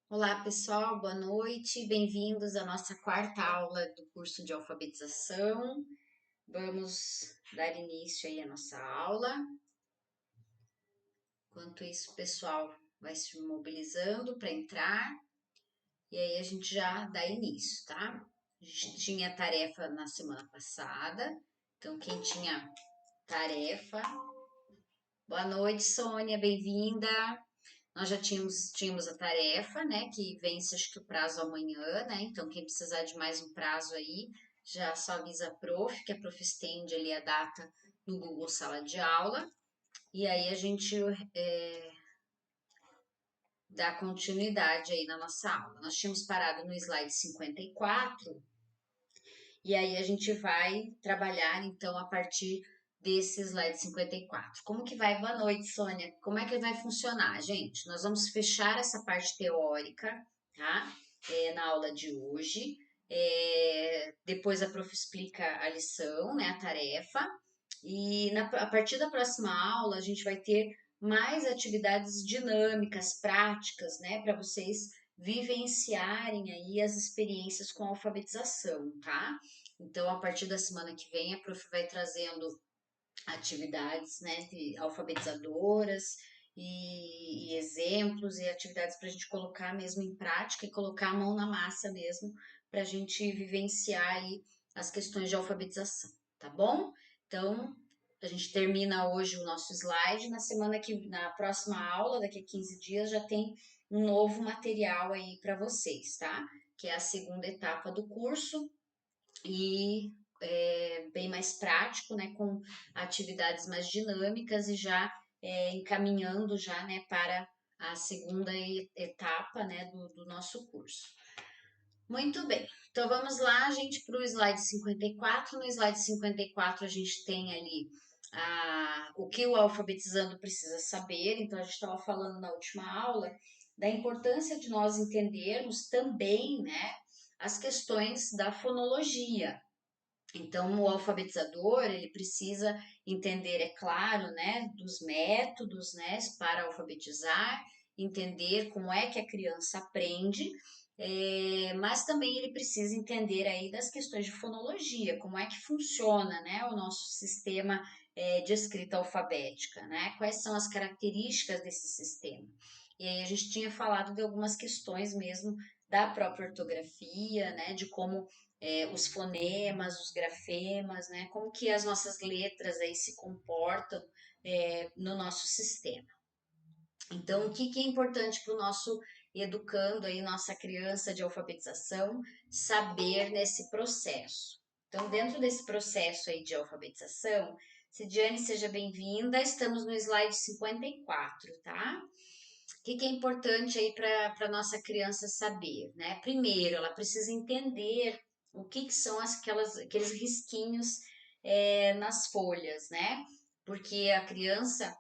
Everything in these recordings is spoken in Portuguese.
Olá, pessoal, boa noite, bem-vindos à nossa quarta aula do curso de alfabetização. Vamos dar início aí à nossa aula. Enquanto isso, o pessoal vai se mobilizando para entrar e aí a gente já dá início, tá? A gente tinha tarefa na semana passada, então quem tinha tarefa, boa noite, Sônia, bem-vinda. Nós já tínhamos a tarefa, né, que vence acho que o prazo amanhã, né, então quem precisar de mais um prazo aí, já só avisa a prof, que a prof estende ali a data no Google Sala de Aula, e aí a gente dá continuidade aí na nossa aula. Nós tínhamos parado no slide 54, e aí a gente vai trabalhar então a partir desse slide 54. Como que vai? Boa noite, Sônia. Como é que vai funcionar, gente? Nós vamos fechar essa parte teórica, tá? Na aula de hoje. Depois a prof explica a lição, né, a tarefa. E a partir da próxima aula a gente vai ter mais atividades dinâmicas, práticas, né, para vocês vivenciarem aí as experiências com a alfabetização, tá? Então, a partir da semana que vem, a prof vai trazendo atividades, né, alfabetizadoras e exemplos e atividades para a gente colocar mesmo em prática e colocar a mão na massa mesmo para a gente vivenciar aí as questões de alfabetização, tá bom? Então, a gente termina hoje o nosso slide, na próxima aula, daqui a 15 dias, já tem um novo material aí para vocês, tá? Que é a segunda etapa do curso, e bem mais prático, né, com atividades mais dinâmicas e já encaminhando já, né, para a segunda etapa, né, do nosso curso. Muito bem, então vamos lá, gente, para o slide 54. No slide 54 a gente tem ali o que o alfabetizando precisa saber. Então a gente estava falando na última aula da importância de nós entendermos também, né, as questões da fonologia. Então, o alfabetizador, ele precisa entender, é claro, né, dos métodos, né, para alfabetizar, entender como é que a criança aprende, mas também ele precisa entender aí das questões de fonologia, como é que funciona, né, o nosso sistema de escrita alfabética, né, quais são as características desse sistema. E aí a gente tinha falado de algumas questões mesmo da própria ortografia, né, de como os fonemas, os grafemas, né? Como que as nossas letras aí se comportam no nosso sistema. Então, o que, que é importante para o nosso educando aí, nossa criança de alfabetização, saber nesse processo? Então, dentro desse processo aí de alfabetização, Cidiane, seja bem-vinda. Estamos no slide 54, tá? O que, que é importante aí para a nossa criança saber, né? Primeiro, ela precisa entender o que, que são aqueles risquinhos nas folhas, né? Porque a criança,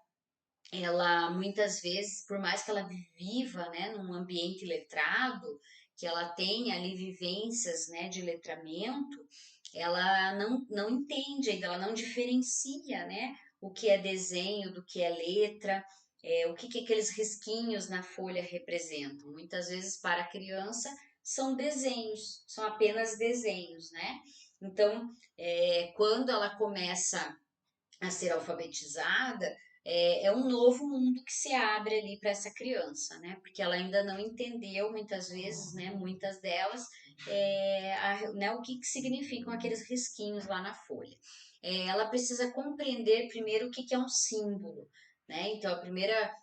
ela muitas vezes, por mais que ela viva, né, num ambiente letrado, que ela tenha ali vivências, né, de letramento, ela não entende ainda, ela não diferencia, né, o que é desenho do que é letra, o que, que aqueles risquinhos na folha representam. Muitas vezes para a criança são desenhos, são apenas desenhos, né? Então, quando ela começa a ser alfabetizada, um novo mundo que se abre ali para essa criança, né? Porque ela ainda não entendeu muitas vezes, né? Muitas delas, né? O que, que significam aqueles risquinhos lá na folha. Ela precisa compreender primeiro o que, que é um símbolo, né? Então a primeira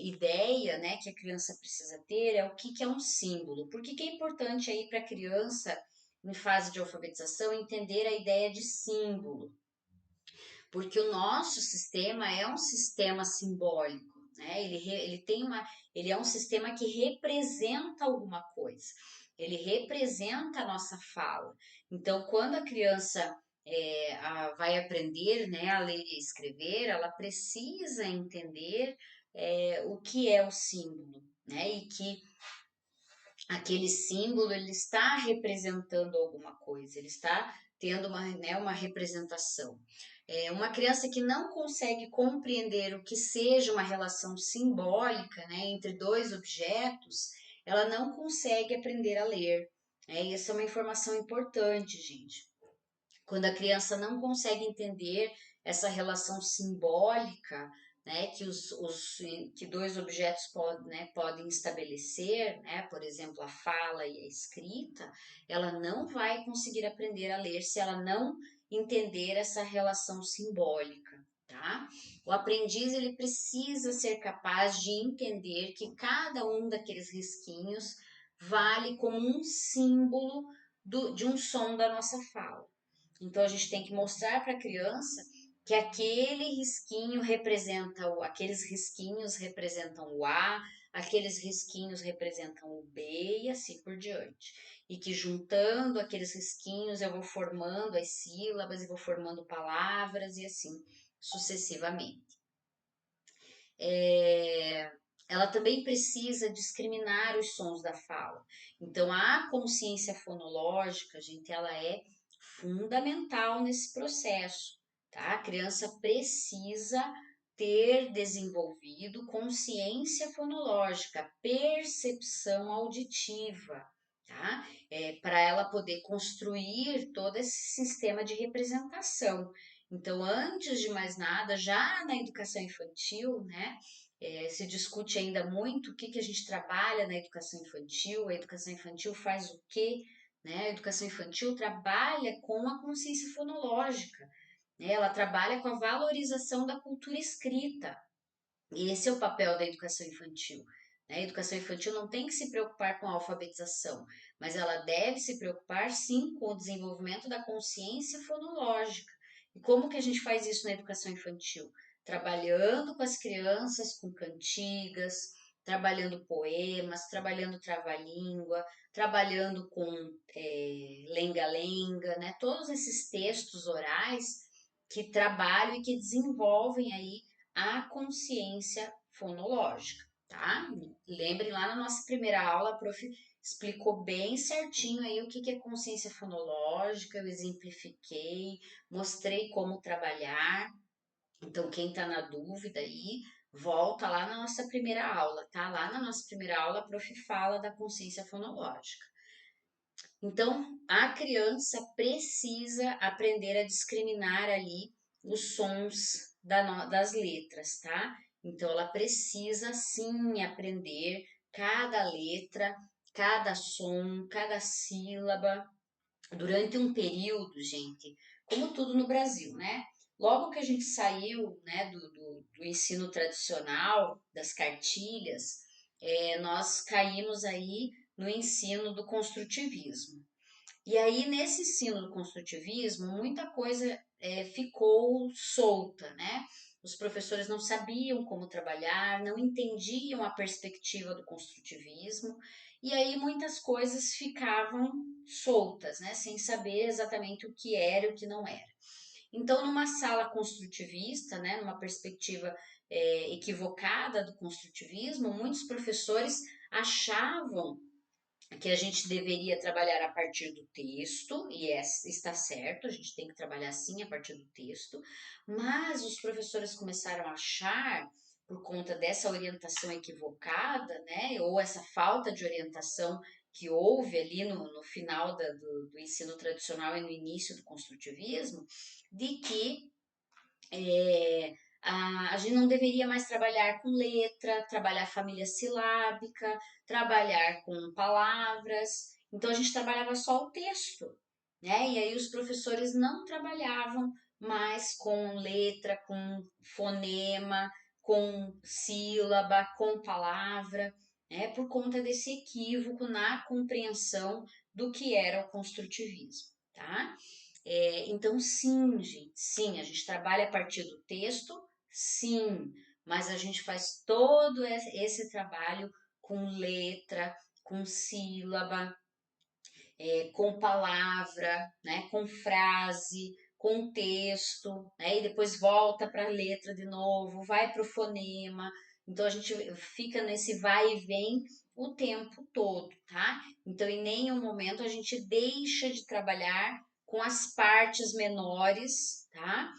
ideia, né, que a criança precisa ter é o que, que é um símbolo. Por que, que é importante aí para a criança em fase de alfabetização entender a ideia de símbolo? Porque o nosso sistema é um sistema simbólico, né? Ele é um sistema que representa alguma coisa, ele representa a nossa fala. Então, quando a criança vai aprender, né, a ler e escrever, ela precisa entender o que é o símbolo, né? E que aquele símbolo ele está representando alguma coisa, ele está tendo uma representação. Uma criança que não consegue compreender o que seja uma relação simbólica, né, entre dois objetos, ela não consegue aprender a ler. Essa é uma informação importante, gente. Quando a criança não consegue entender essa relação simbólica, né, que dois objetos podem estabelecer, né, por exemplo, a fala e a escrita, ela não vai conseguir aprender a ler se ela não entender essa relação simbólica. Tá? O aprendiz ele precisa ser capaz de entender que cada um daqueles risquinhos vale como um símbolo de um som da nossa fala. Então a gente tem que mostrar para a criança que aqueles risquinhos representam o A, aqueles risquinhos representam o B e assim por diante. E que juntando aqueles risquinhos eu vou formando as sílabas e vou formando palavras e assim sucessivamente. Ela também precisa discriminar os sons da fala. Então, a consciência fonológica, gente, ela é fundamental nesse processo, tá? A criança precisa ter desenvolvido consciência fonológica, percepção auditiva, tá? Para ela poder construir todo esse sistema de representação. Então, antes de mais nada, já na educação infantil, né? Se discute ainda muito o que a gente trabalha na educação infantil, a educação infantil faz o quê? Né? A educação infantil trabalha com a consciência fonológica, né? Ela trabalha com a valorização da cultura escrita. E esse é o papel da educação infantil. Né? A educação infantil não tem que se preocupar com a alfabetização, mas ela deve se preocupar sim com o desenvolvimento da consciência fonológica. E como que a gente faz isso na educação infantil? Trabalhando com as crianças com cantigas, trabalhando poemas, trabalhando trava-língua, trabalhando com lenga-lenga, né? Todos esses textos orais que trabalham e que desenvolvem aí a consciência fonológica, tá? Lembrem lá na nossa primeira aula, a prof explicou bem certinho aí o que é consciência fonológica, eu exemplifiquei, mostrei como trabalhar. Então, quem tá na dúvida aí, volta lá na nossa primeira aula, tá? Lá na nossa primeira aula, a prof fala da consciência fonológica. Então, a criança precisa aprender a discriminar ali os sons das letras, tá? Então, ela precisa sim aprender cada letra, cada som, cada sílaba durante um período, gente, como tudo no Brasil, né? Logo que a gente saiu, né, do ensino tradicional, das cartilhas, nós caímos aí no ensino do construtivismo. E aí, nesse ensino do construtivismo, muita coisa ficou solta, né? Os professores não sabiam como trabalhar, não entendiam a perspectiva do construtivismo, e aí muitas coisas ficavam soltas, né? Sem saber exatamente o que era e o que não era. Então, numa sala construtivista, né, numa perspectiva equivocada do construtivismo, muitos professores achavam que a gente deveria trabalhar a partir do texto, e está certo, a gente tem que trabalhar sim a partir do texto, mas os professores começaram a achar, por conta dessa orientação equivocada, né, ou essa falta de orientação que houve ali no final do ensino tradicional e no início do construtivismo, de que a gente não deveria mais trabalhar com letra, trabalhar família silábica, trabalhar com palavras. Então a gente trabalhava só o texto, né? E aí os professores não trabalhavam mais com letra, com fonema, com sílaba, com palavra, né? Por conta desse equívoco na compreensão do que era o construtivismo, tá? Então, sim, gente, sim, a gente trabalha a partir do texto, sim, mas a gente faz todo esse trabalho com letra, com sílaba, com palavra, né, com frase, com texto, né, e depois volta para a letra de novo, vai para o fonema. Então a gente fica nesse vai e vem o tempo todo, tá? Então em nenhum momento a gente deixa de trabalhar com as partes menores, tá?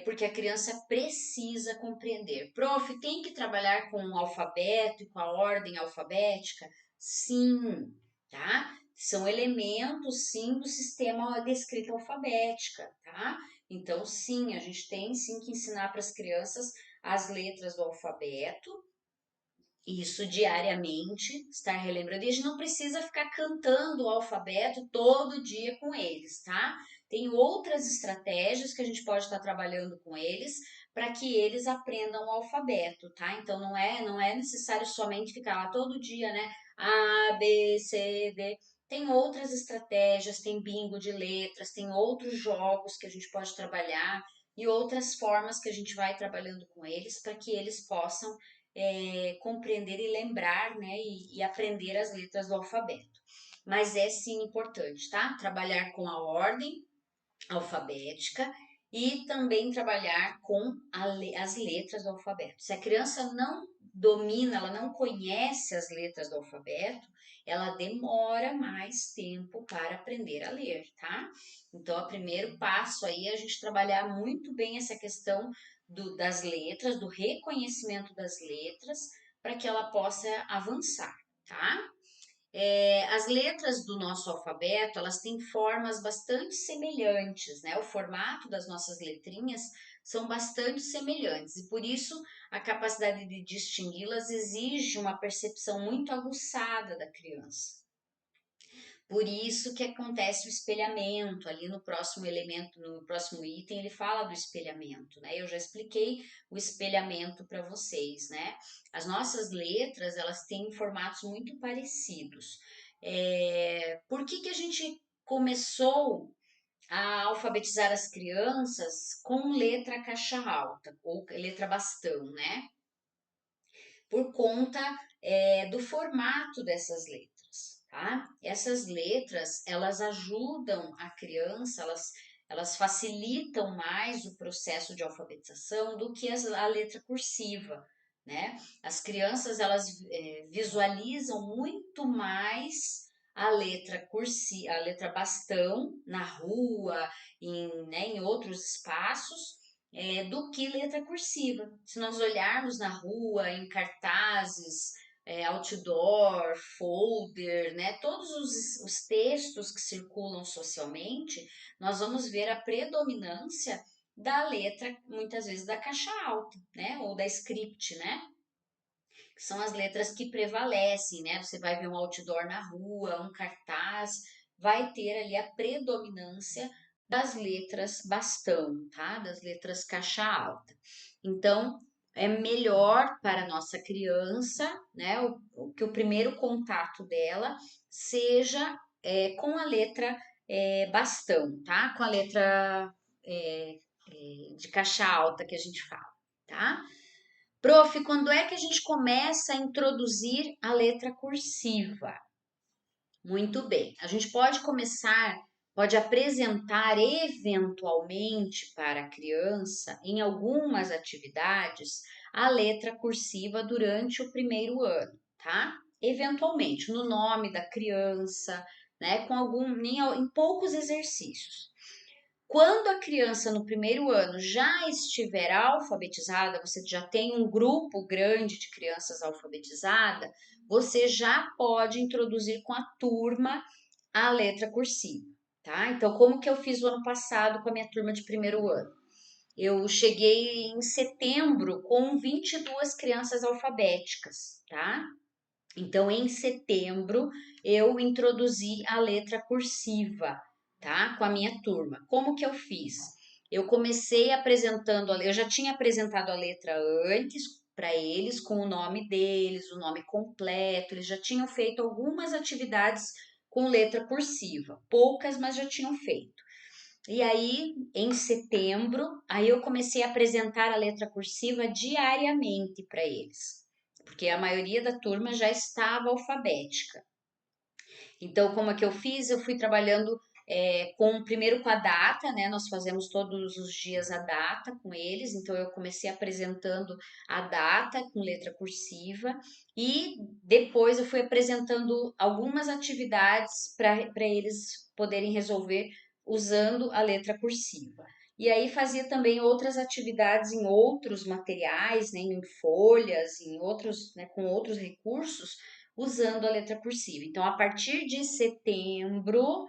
porque a criança precisa compreender. Prof, tem que trabalhar com o alfabeto e com a ordem alfabética? Sim, tá? São elementos, sim, do sistema de escrita alfabética, tá? Então, sim, a gente tem sim que ensinar para as crianças as letras do alfabeto, isso diariamente, estar relembrando. E a gente não precisa ficar cantando o alfabeto todo dia com eles, tá? Tem outras estratégias que a gente pode estar trabalhando com eles para que eles aprendam o alfabeto, tá? Então não é necessário somente ficar lá todo dia, né? A, B, C, D. Tem outras estratégias, tem bingo de letras, tem outros jogos que a gente pode trabalhar e outras formas que a gente vai trabalhando com eles para que eles possam compreender e lembrar, né, e aprender as letras do alfabeto. Mas é sim importante, tá? Trabalhar com a ordem alfabética e também trabalhar com as letras do alfabeto. Se a criança não domina, ela não conhece as letras do alfabeto, ela demora mais tempo para aprender a ler, tá? Então, o primeiro passo aí é a gente trabalhar muito bem essa questão das letras, do reconhecimento das letras, para que ela possa avançar, tá? As letras do nosso alfabeto, elas têm formas bastante semelhantes, né? O formato das nossas letrinhas são bastante semelhantes e por isso a capacidade de distingui-las exige uma percepção muito aguçada da criança. Por isso que acontece o espelhamento ali no próximo elemento, no próximo item, ele fala do espelhamento, né? Eu já expliquei o espelhamento para vocês, né? As nossas letras, elas têm formatos muito parecidos. Por que que a gente começou a alfabetizar as crianças com letra caixa alta ou letra bastão, né? Por conta do formato dessas letras, tá? Essas letras, elas ajudam a criança, elas facilitam mais o processo de alfabetização do que a letra cursiva, né? As crianças, elas visualizam muito mais a letra cursiva, a letra bastão na rua, em outros espaços, do que letra cursiva. Se nós olharmos na rua, em cartazes, outdoor, folder, né, todos os textos que circulam socialmente, nós vamos ver a predominância da letra, muitas vezes da caixa alta, né, ou da script, né, que são as letras que prevalecem, né? Você vai ver um outdoor na rua, um cartaz, vai ter ali a predominância das letras bastão, tá? Das letras caixa alta. Então, é melhor para a nossa criança, né? Que o primeiro contato dela seja com a letra bastão, tá? Com a letra de caixa alta que a gente fala, tá? Prof, quando é que a gente começa a introduzir a letra cursiva? Muito bem. A gente pode começar, pode apresentar eventualmente para a criança, em algumas atividades, a letra cursiva durante o primeiro ano, tá? Eventualmente, no nome da criança, né? Em poucos exercícios. Quando a criança no primeiro ano já estiver alfabetizada, você já tem um grupo grande de crianças alfabetizada, você já pode introduzir com a turma a letra cursiva, tá? Então, como que eu fiz o ano passado com a minha turma de primeiro ano? Eu cheguei em setembro com 22 crianças alfabéticas, tá? Então, em setembro, eu introduzi a letra cursiva, tá? Com a minha turma. Como que eu fiz? Eu comecei apresentando, eu já tinha apresentado a letra antes para eles, com o nome deles, o nome completo, eles já tinham feito algumas atividades com letra cursiva, poucas, mas já tinham feito. E aí, em setembro, aí eu comecei a apresentar a letra cursiva diariamente para eles, porque a maioria da turma já estava alfabética. Então, como é que eu fiz? Eu fui trabalhando primeiro com a data, né? Nós fazemos todos os dias a data com eles, então eu comecei apresentando a data com letra cursiva e depois eu fui apresentando algumas atividades para eles poderem resolver usando a letra cursiva. E aí fazia também outras atividades em outros materiais, né, em folhas, em outros, né, com outros recursos, usando a letra cursiva. Então, a partir de setembro,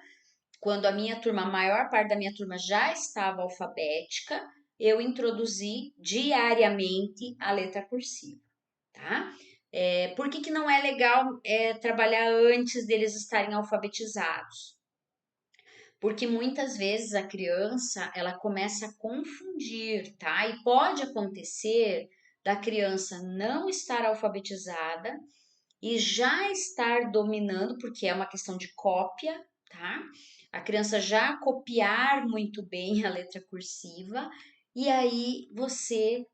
quando a minha turma, a maior parte da minha turma já estava alfabética, eu introduzi diariamente a letra cursiva, tá? Por que não é legal trabalhar antes deles estarem alfabetizados? Porque muitas vezes a criança ela começa a confundir, tá? E pode acontecer da criança não estar alfabetizada e já estar dominando, porque é uma questão de cópia, tá? A criança já copiar muito bem a letra cursiva e aí você,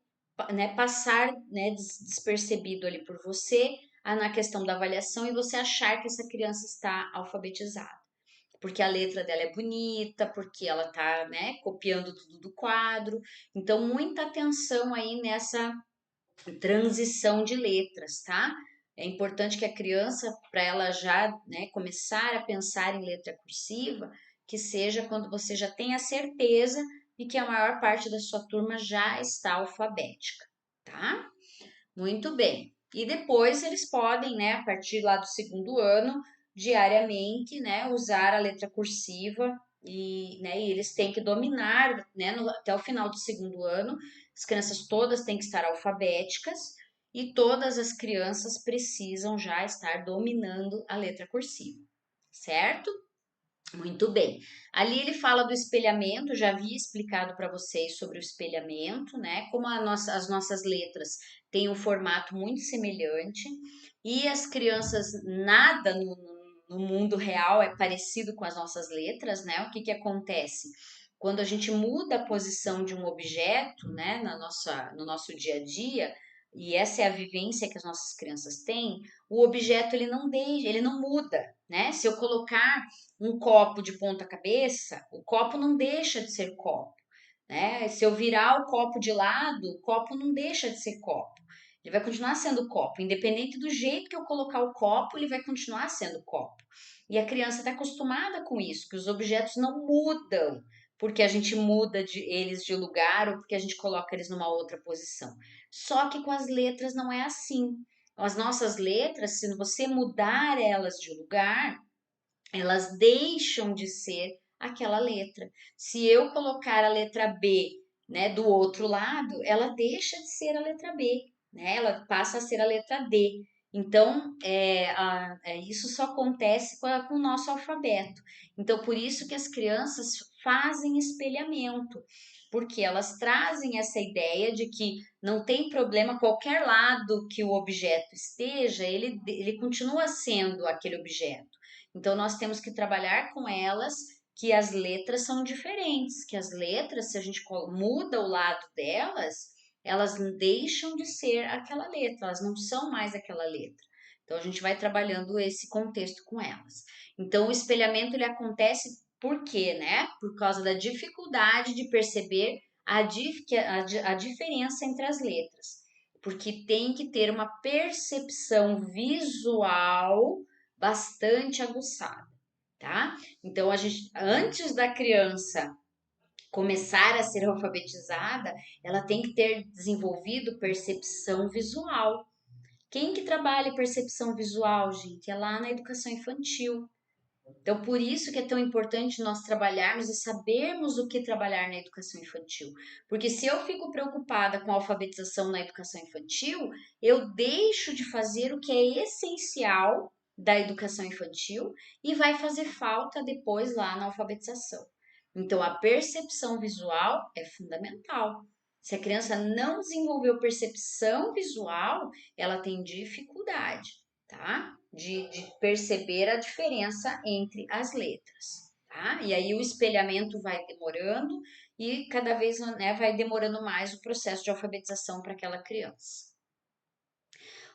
né, passar, né, despercebido ali por você na questão da avaliação e você achar que essa criança está alfabetizada. Porque a letra dela é bonita, porque ela tá, né, copiando tudo do quadro. Então, muita atenção aí nessa transição de letras, tá? É importante que a criança, para ela já, né, começar a pensar em letra cursiva, que seja quando você já tem a certeza de que a maior parte da sua turma já está alfabética, tá? Muito bem. E depois eles podem, né, a partir lá do segundo ano, diariamente, né, usar a letra cursiva e eles têm que dominar, né, até o final do segundo ano. As crianças todas têm que estar alfabéticas e todas as crianças precisam já estar dominando a letra cursiva, certo? Muito bem. Ali ele fala do espelhamento, já havia explicado para vocês sobre o espelhamento, né? Como as nossas letras têm um formato muito semelhante e as crianças, nada no mundo real é parecido com as nossas letras, né? O que acontece? Quando a gente muda a posição de um objeto, né, no nosso dia a dia, e essa é a vivência que as nossas crianças têm, o objeto ele não muda, né? Se eu colocar um copo de ponta cabeça, o copo não deixa de ser copo, né? Se eu virar o copo de lado, o copo não deixa de ser copo. Ele vai continuar sendo copo, independente do jeito que eu colocar o copo, ele vai continuar sendo copo. E a criança está acostumada com isso, que os objetos não mudam porque a gente muda eles de lugar ou porque a gente coloca eles numa outra posição. Só que com as letras não é assim. As nossas letras, se você mudar elas de lugar, elas deixam de ser aquela letra. Se eu colocar a letra B, né, do outro lado, ela deixa de ser a letra B, né? Ela passa a ser a letra D. Então, isso só acontece com o nosso alfabeto. Então, por isso que as crianças fazem espelhamento, porque elas trazem essa ideia de que não tem problema qualquer lado que o objeto esteja, ele continua sendo aquele objeto. Então, nós temos que trabalhar com elas que as letras são diferentes, que as letras, se a gente muda o lado delas, elas deixam de ser aquela letra, elas não são mais aquela letra. Então, a gente vai trabalhando esse contexto com elas. Então, o espelhamento ele acontece por quê, né? Por causa da dificuldade de perceber a diferença entre as letras. Porque tem que ter uma percepção visual bastante aguçada, tá? Então a gente, antes da criança começar a ser alfabetizada, ela tem que ter desenvolvido percepção visual. Quem que trabalha percepção visual, gente? É lá na educação infantil. Então, por isso que é tão importante nós trabalharmos e sabermos o que trabalhar na educação infantil. Porque se eu fico preocupada com a alfabetização na educação infantil, eu deixo de fazer o que é essencial da educação infantil e vai fazer falta depois lá na alfabetização. Então, a percepção visual é fundamental. Se a criança não desenvolveu percepção visual, ela tem dificuldade, tá? De perceber a diferença entre as letras, tá? E aí o espelhamento vai demorando e cada vez, né, vai demorando mais o processo de alfabetização para aquela criança.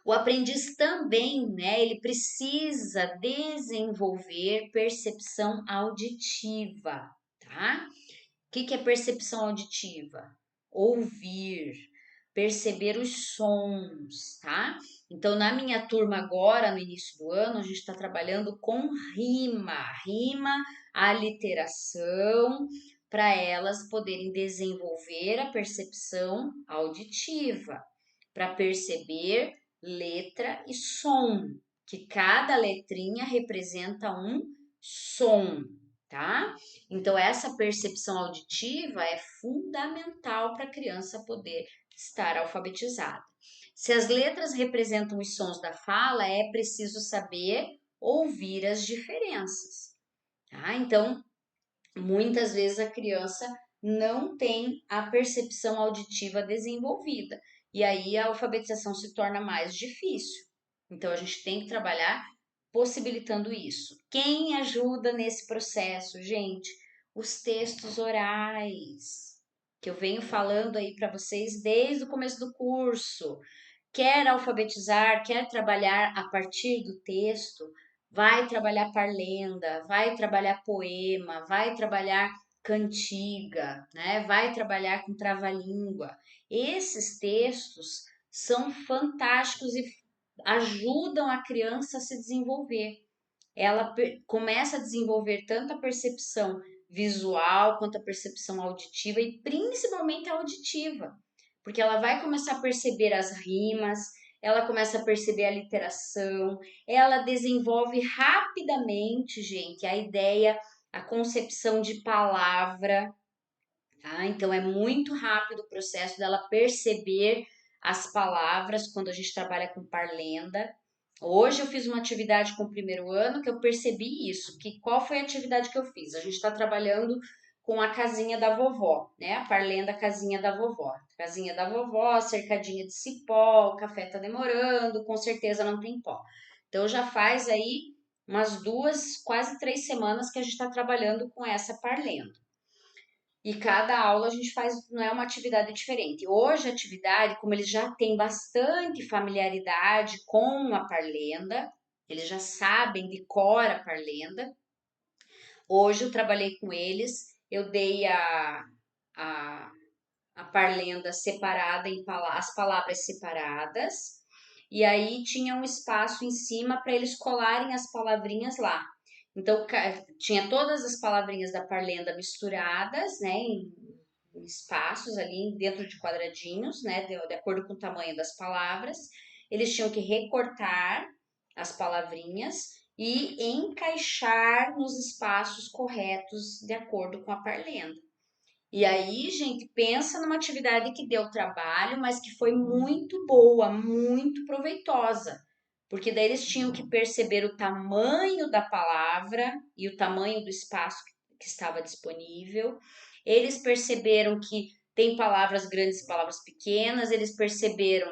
O aprendiz também, né, ele precisa desenvolver percepção auditiva, tá? O que é percepção auditiva? Ouvir, perceber os sons, tá? Então, na minha turma agora, no início do ano, a gente está trabalhando com rima, aliteração, para elas poderem desenvolver a percepção auditiva, para perceber letra e som, que cada letrinha representa um som, tá? Então, essa percepção auditiva é fundamental para a criança poder estar alfabetizada. Se as letras representam os sons da fala, é preciso saber ouvir as diferenças, tá? Então, muitas vezes a criança não tem a percepção auditiva desenvolvida e aí a alfabetização se torna mais difícil. Então, a gente tem que trabalhar possibilitando isso. Quem ajuda nesse processo, gente? Os textos orais, que eu venho falando aí para vocês desde o começo do curso. Quer alfabetizar, quer trabalhar a partir do texto, vai trabalhar parlenda, vai trabalhar poema, vai trabalhar cantiga, né? Vai trabalhar com trava-língua. Esses textos são fantásticos e ajudam a criança a se desenvolver. Ela começa a desenvolver tanto a percepção visual quanto a percepção auditiva e principalmente a auditiva, porque ela vai começar a perceber as rimas, ela começa a perceber a literação, ela desenvolve rapidamente, gente, a ideia, a concepção de palavra, tá? Então é muito rápido o processo dela perceber as palavras quando a gente trabalha com parlenda. Hoje eu fiz uma atividade com o primeiro ano que eu percebi isso. Que qual foi a atividade que eu fiz? A gente está trabalhando com a casinha da vovó, né? A parlenda casinha da vovó. Casinha da vovó, cercadinha de cipó, o café tá demorando, com certeza não tem pó. Então já faz aí umas 2, quase 3 semanas que a gente está trabalhando com essa parlenda. E cada aula a gente faz, não é uma atividade diferente. Hoje a atividade, como eles já têm bastante familiaridade com a parlenda, eles já sabem de cor a parlenda. Hoje eu trabalhei com eles, eu dei a, a parlenda separada em as palavras separadas, e aí tinha um espaço em cima para eles colarem as palavrinhas lá. Então, tinha todas as palavrinhas da parlenda misturadas, né, em espaços ali dentro de quadradinhos, né, de acordo com o tamanho das palavras. Eles tinham que recortar as palavrinhas e encaixar nos espaços corretos de acordo com a parlenda. E aí, gente, pensa numa atividade que deu trabalho, mas que foi muito boa, muito proveitosa. Porque daí eles tinham que perceber o tamanho da palavra e o tamanho do espaço que estava disponível. Eles perceberam que tem palavras grandes e palavras pequenas, eles perceberam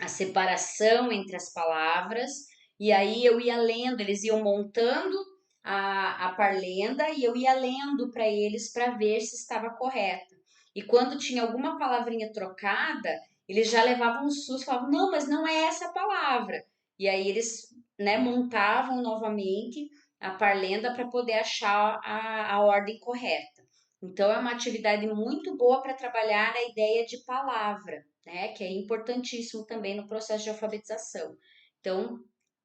a separação entre as palavras, e aí eu ia lendo, eles iam montando a parlenda e eu ia lendo para eles para ver se estava correta. E quando tinha alguma palavrinha trocada, eles já levavam um susto, falavam, não, mas não é essa palavra. E aí eles, né, montavam novamente a parlenda para poder achar a ordem correta. Então é uma atividade muito boa para trabalhar a ideia de palavra, né, que é importantíssimo também no processo de alfabetização. Então,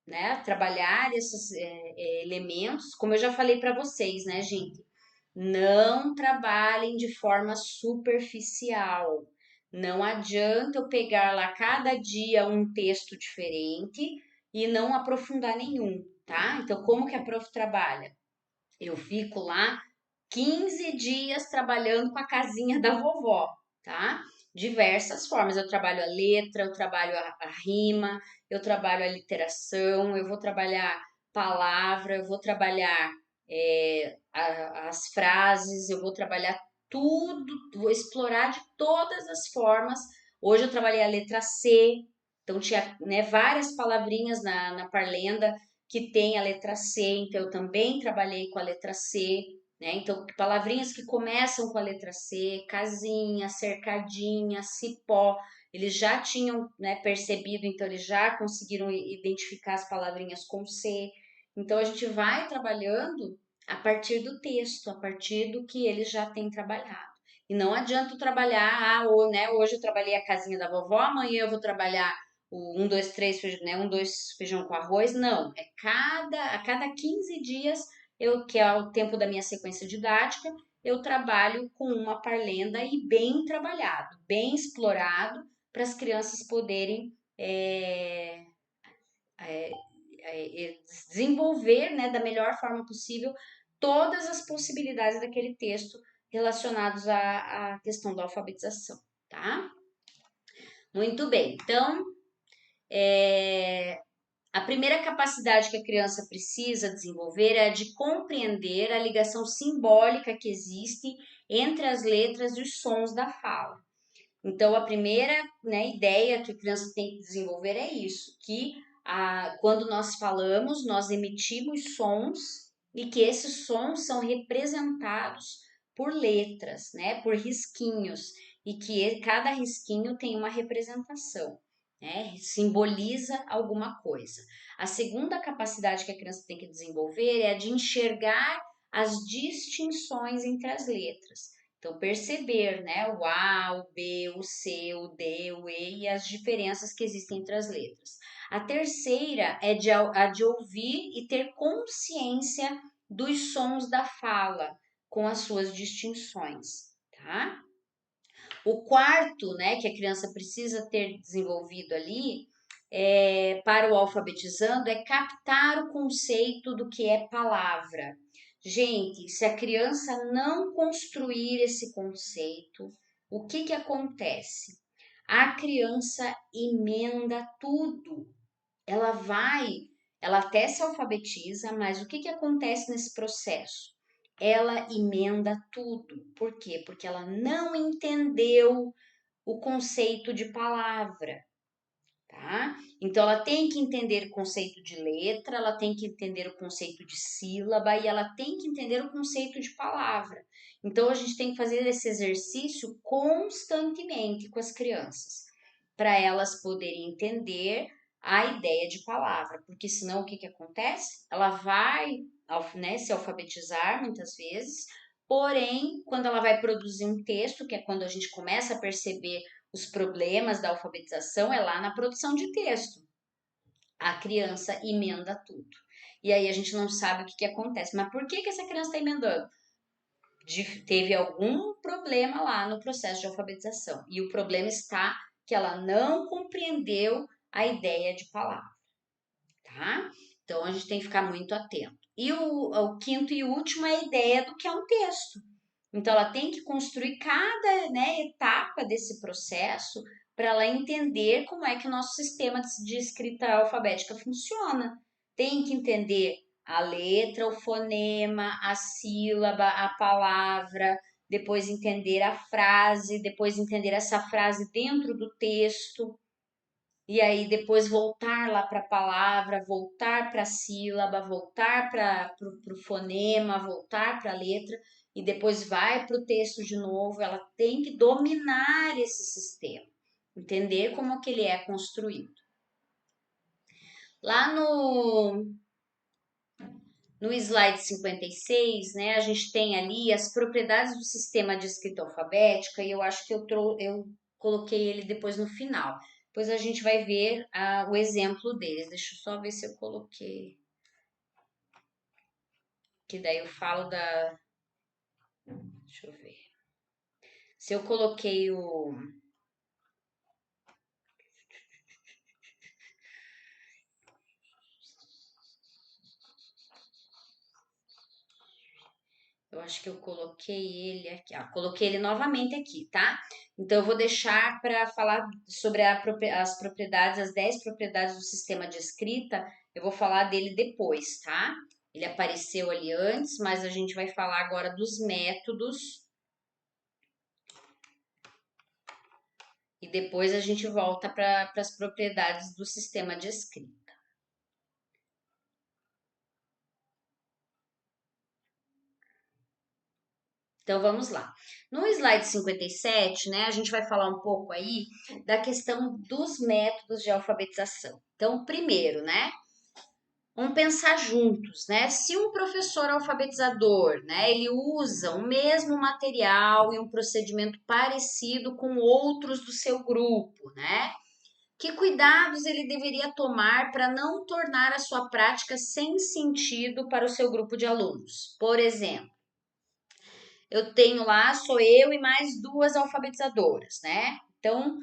né, trabalhar esses elementos, como eu já falei para vocês, né, gente, não trabalhem de forma superficial. Não adianta eu pegar lá cada dia um texto diferente e não aprofundar nenhum, tá? Então, como que a prof trabalha? Eu fico lá 15 dias trabalhando com a casinha da vovó, tá? Diversas formas. Eu trabalho a letra, eu trabalho a rima, eu trabalho a literação, eu vou trabalhar palavra, eu vou trabalhar as frases, eu vou trabalhar tudo, vou explorar de todas as formas. Hoje eu trabalhei a letra C, então tinha, né, várias palavrinhas na parlenda que tem a letra C, então eu também trabalhei com a letra C, né? Então, palavrinhas que começam com a letra C, casinha, cercadinha, cipó, eles já tinham, né, percebido, então eles já conseguiram identificar as palavrinhas com C. Então, a gente vai trabalhando a partir do texto, a partir do que eles já têm trabalhado. E não adianta trabalhar, ou, né, hoje eu trabalhei a casinha da vovó, amanhã eu vou trabalhar o 1, 2, 3, né, 1, 2 feijão com arroz. Não, a cada 15 dias, que é o tempo da minha sequência didática, eu trabalho com uma parlenda e bem trabalhado, bem explorado, para as crianças poderem desenvolver, né, da melhor forma possível todas as possibilidades daquele texto relacionados à questão da alfabetização, tá? Muito bem. Então, a primeira capacidade que a criança precisa desenvolver é a de compreender a ligação simbólica que existe entre as letras e os sons da fala. Então, a primeira, né, ideia que a criança tem que desenvolver é isso, que quando nós falamos, nós emitimos sons e que esses sons são representados por letras, né, por risquinhos, e que cada risquinho tem uma representação, né, simboliza alguma coisa. A segunda capacidade que a criança tem que desenvolver é a de enxergar as distinções entre as letras. Então, perceber, né, o A, o B, o C, o D, o E e as diferenças que existem entre as letras. A terceira é a de ouvir e ter consciência dos sons da fala, com as suas distinções, tá? O quarto, né, que a criança precisa ter desenvolvido ali, para o alfabetizando, é captar o conceito do que é palavra. Gente, se a criança não construir esse conceito, o que que acontece? A criança emenda tudo. Ela vai, ela até se alfabetiza, mas o que que acontece nesse processo? Ela emenda tudo. Por quê? Porque ela não entendeu o conceito de palavra, tá? Então ela tem que entender o conceito de letra, ela tem que entender o conceito de sílaba e ela tem que entender o conceito de palavra. Então a gente tem que fazer esse exercício constantemente com as crianças, para elas poderem entender a ideia de palavra, porque senão o que que acontece? Ela vai, né, se alfabetizar muitas vezes, porém, quando ela vai produzir um texto, que é quando a gente começa a perceber os problemas da alfabetização, é lá na produção de texto. A criança emenda tudo. E aí a gente não sabe o que, que acontece. Mas por que, que essa criança está emendando? Teve algum problema lá no processo de alfabetização. E o problema está que ela não compreendeu a ideia de palavra, tá? Então a gente tem que ficar muito atento. E o quinto e último é a ideia do que é um texto. Então, ela tem que construir cada, né, etapa desse processo para ela entender como é que o nosso sistema de escrita alfabética funciona. Tem que entender a letra, o fonema, a sílaba, a palavra, depois entender a frase, depois entender essa frase dentro do texto, e aí depois voltar lá para a palavra, voltar para a sílaba, voltar para o fonema, voltar para a letra e depois vai para o texto de novo. Ela tem que dominar esse sistema, entender como que ele é construído. Lá no slide 56, né, a gente tem ali as propriedades do sistema de escrita alfabética e eu acho que eu coloquei ele depois no final. Depois a gente vai ver o exemplo deles. Deixa eu só ver se eu coloquei. Que daí eu falo da. Deixa eu ver. Se eu coloquei o. Eu acho que eu coloquei ele aqui. Coloquei ele novamente aqui, tá? Então eu vou deixar para falar sobre as propriedades, as 10 propriedades do sistema de escrita. Eu vou falar dele depois, tá? Ele apareceu ali antes, mas a gente vai falar agora dos métodos. E depois a gente volta para as propriedades do sistema de escrita. Então vamos lá. No slide 57, né, a gente vai falar um pouco aí da questão dos métodos de alfabetização. Então, primeiro, né, vamos pensar juntos, né? Se um professor alfabetizador, né, ele usa o mesmo material e um procedimento parecido com outros do seu grupo, né? Que cuidados ele deveria tomar para não tornar a sua prática sem sentido para o seu grupo de alunos? Por exemplo, eu tenho lá, sou eu e mais duas alfabetizadoras, né? Então,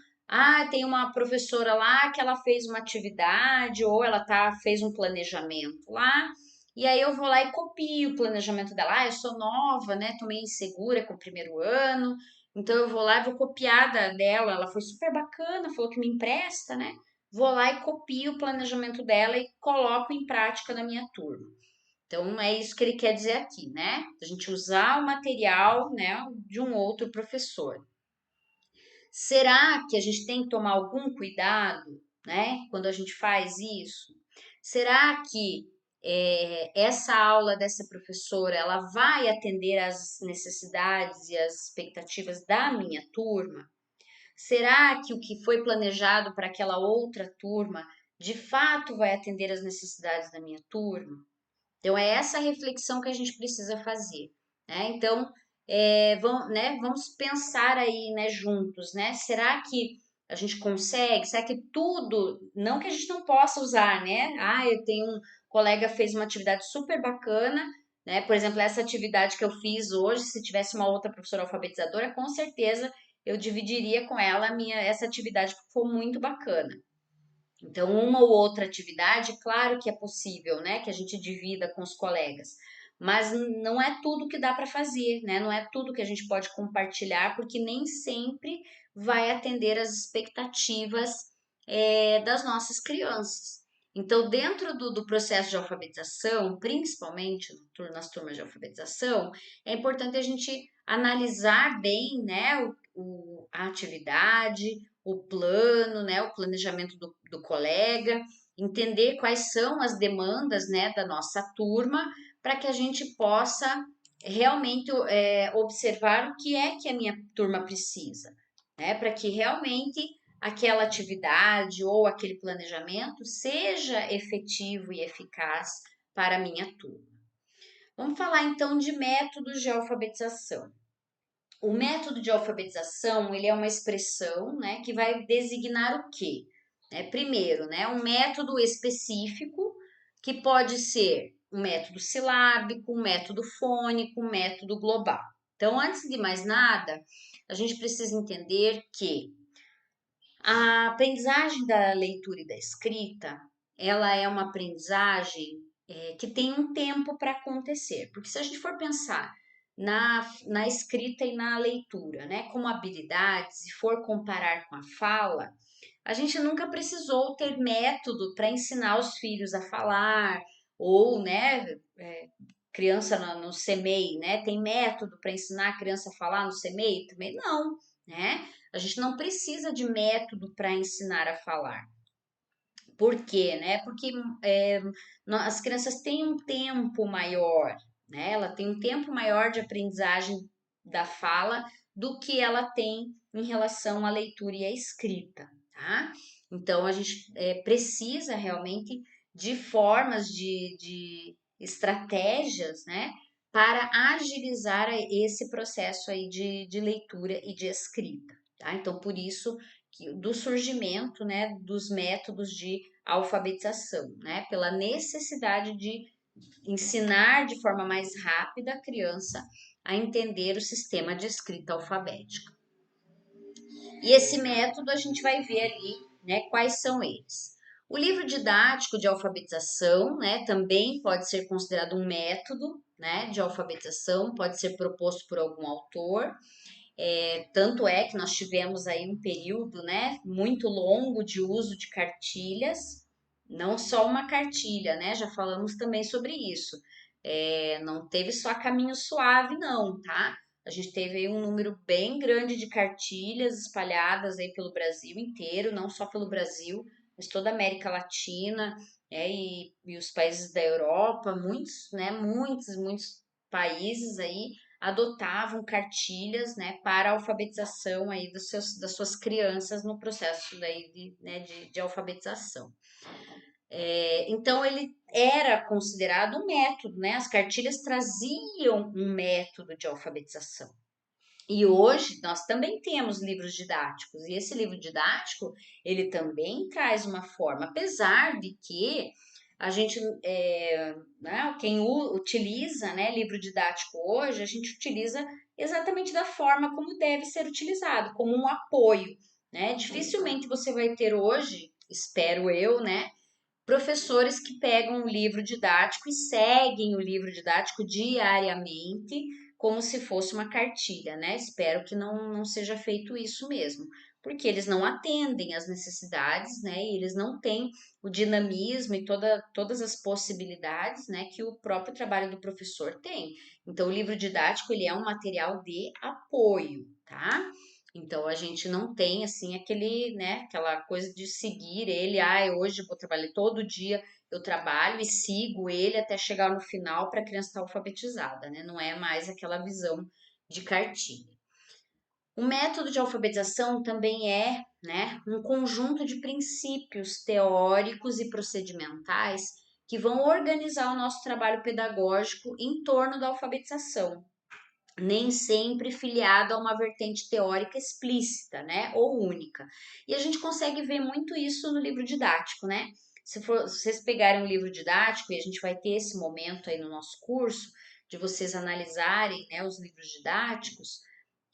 tem uma professora lá que ela fez uma atividade ou ela fez um planejamento lá, e aí eu vou lá e copio o planejamento dela. Eu sou nova, né? Tô meio insegura com o primeiro ano, então eu vou lá e vou copiar dela. Ela foi super bacana, falou que me empresta, né? Vou lá e copio o planejamento dela e coloco em prática na minha turma. Então, é isso que ele quer dizer aqui, né? A gente usar o material, né, de um outro professor. Será que a gente tem que tomar algum cuidado, né, quando a gente faz isso? Será que essa aula dessa professora ela vai atender às necessidades e às expectativas da minha turma? Será que o que foi planejado para aquela outra turma de fato vai atender às necessidades da minha turma? Então, é essa reflexão que a gente precisa fazer, né? Então, vamos pensar aí, né, juntos, né? Será que a gente consegue? Será que tudo, não que a gente não possa usar, né? Eu tenho um colega fez uma atividade super bacana, né? Por exemplo, essa atividade que eu fiz hoje, se tivesse uma outra professora alfabetizadora, com certeza eu dividiria com ela essa atividade, porque foi muito bacana. Então, uma ou outra atividade, claro que é possível, né, que a gente divida com os colegas, mas não é tudo que dá para fazer, né? Não é tudo que a gente pode compartilhar, porque nem sempre vai atender às expectativas das nossas crianças. Então, dentro do processo de alfabetização, principalmente nas turmas de alfabetização, é importante a gente analisar bem, né, a atividade, o plano, né, o planejamento do colega, entender quais são as demandas, né, da nossa turma, para que a gente possa realmente observar o que a minha turma precisa, né, para que realmente aquela atividade ou aquele planejamento seja efetivo e eficaz para a minha turma. Vamos falar então de métodos de alfabetização. O método de alfabetização, ele é uma expressão, né, que vai designar o quê? Primeiro, né, um método específico que pode ser um método silábico, um método fônico, um método global. Então, antes de mais nada, a gente precisa entender que a aprendizagem da leitura e da escrita, ela é uma aprendizagem que tem um tempo para acontecer. Porque se a gente for pensar na escrita e na leitura, né, como habilidades, e for comparar com a fala, a gente nunca precisou ter método para ensinar os filhos a falar, ou, né, criança no CMEI, né, tem método para ensinar a criança a falar no CMEI? Também não, né? A gente não precisa de método para ensinar a falar. Por quê, né? Porque as crianças têm um tempo maior, né? Ela tem um tempo maior de aprendizagem da fala do que ela tem em relação à leitura e à escrita, tá? Então, a gente precisa realmente de formas, de estratégias, né? Para agilizar esse processo aí de leitura e de escrita, tá? Então, por isso do surgimento, né, dos métodos de alfabetização, né, pela necessidade de ensinar de forma mais rápida a criança a entender o sistema de escrita alfabética. E esse método a gente vai ver ali, né, quais são eles. O livro didático de alfabetização, né, também pode ser considerado um método, né, de alfabetização, pode ser proposto por algum autor. Tanto é que nós tivemos aí um período, né, muito longo de uso de cartilhas, não só uma cartilha, né? Já falamos também sobre isso. Não teve só caminho suave, não, tá? A gente teve aí um número bem grande de cartilhas espalhadas aí pelo Brasil inteiro, não só pelo Brasil, mas toda a América Latina, e os países da Europa, muitos, né? Muitos países aí adotavam cartilhas, né, para a alfabetização aí das suas crianças no processo daí de alfabetização. Então ele era considerado um método, né? As cartilhas traziam um método de alfabetização. E hoje nós também temos livros didáticos, e esse livro didático, ele também traz uma forma, apesar de que a gente, né, quem utiliza, né, livro didático hoje, a gente utiliza exatamente da forma como deve ser utilizado, como um apoio, né? Dificilmente você vai ter hoje, espero eu, né, professores que pegam o livro didático e seguem o livro didático diariamente, como se fosse uma cartilha, né? Espero que não seja feito isso mesmo, porque eles não atendem às necessidades, né? E eles não têm o dinamismo e todas as possibilidades, né, que o próprio trabalho do professor tem. Então, o livro didático, ele é um material de apoio, tá? Então a gente não tem assim aquele, né, aquela coisa de seguir ele, hoje eu vou trabalhar todo dia, eu trabalho e sigo ele até chegar no final para a criança estar alfabetizada, né? Não é mais aquela visão de cartilha. O método de alfabetização também é, né, um conjunto de princípios teóricos e procedimentais que vão organizar o nosso trabalho pedagógico em torno da alfabetização, nem sempre filiado a uma vertente teórica explícita, né, ou única. E a gente consegue ver muito isso no livro didático, né? Se vocês pegarem um livro didático, e a gente vai ter esse momento aí no nosso curso, de vocês analisarem, né, os livros didáticos,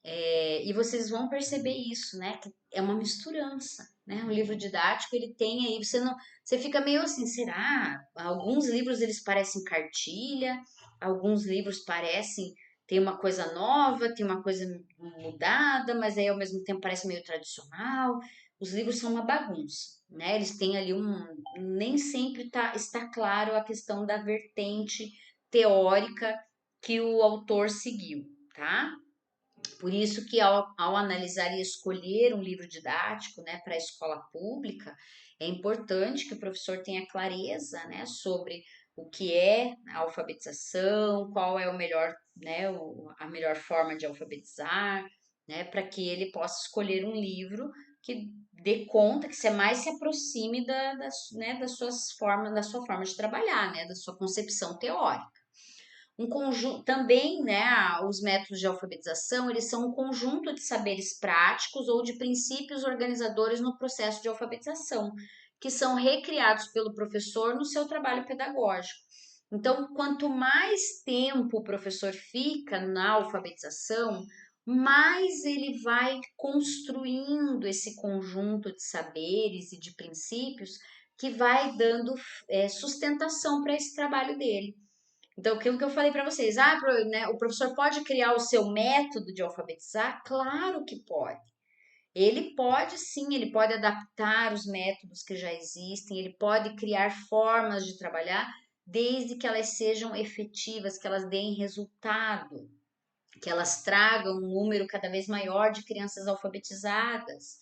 e vocês vão perceber isso, né, que é uma misturança, né? Um livro didático, ele tem aí, você fica meio assim, será? Alguns livros eles parecem cartilha, alguns livros parecem tem uma coisa nova, tem uma coisa mudada, mas aí ao mesmo tempo parece meio tradicional. Os livros são uma bagunça, né? Eles têm ali nem sempre está claro a questão da vertente teórica que o autor seguiu, tá? Por isso que ao analisar e escolher um livro didático, né, para a escola pública, é importante que o professor tenha clareza, né, sobre o que é a alfabetização, qual é o melhor, né, a melhor forma de alfabetizar, né, para que ele possa escolher um livro que dê conta, que mais se aproxime né, da sua forma de trabalhar, né, da sua concepção teórica. Um conjunto também, né, os métodos de alfabetização, eles são um conjunto de saberes práticos ou de princípios organizadores no processo de alfabetização, que são recriados pelo professor no seu trabalho pedagógico. Então, quanto mais tempo o professor fica na alfabetização, mais ele vai construindo esse conjunto de saberes e de princípios que vai dando sustentação para esse trabalho dele. Então, aquilo que eu falei para vocês, né, o professor pode criar o seu método de alfabetizar? Claro que pode. Ele pode sim, ele pode adaptar os métodos que já existem, ele pode criar formas de trabalhar, desde que elas sejam efetivas, que elas deem resultado, que elas tragam um número cada vez maior de crianças alfabetizadas.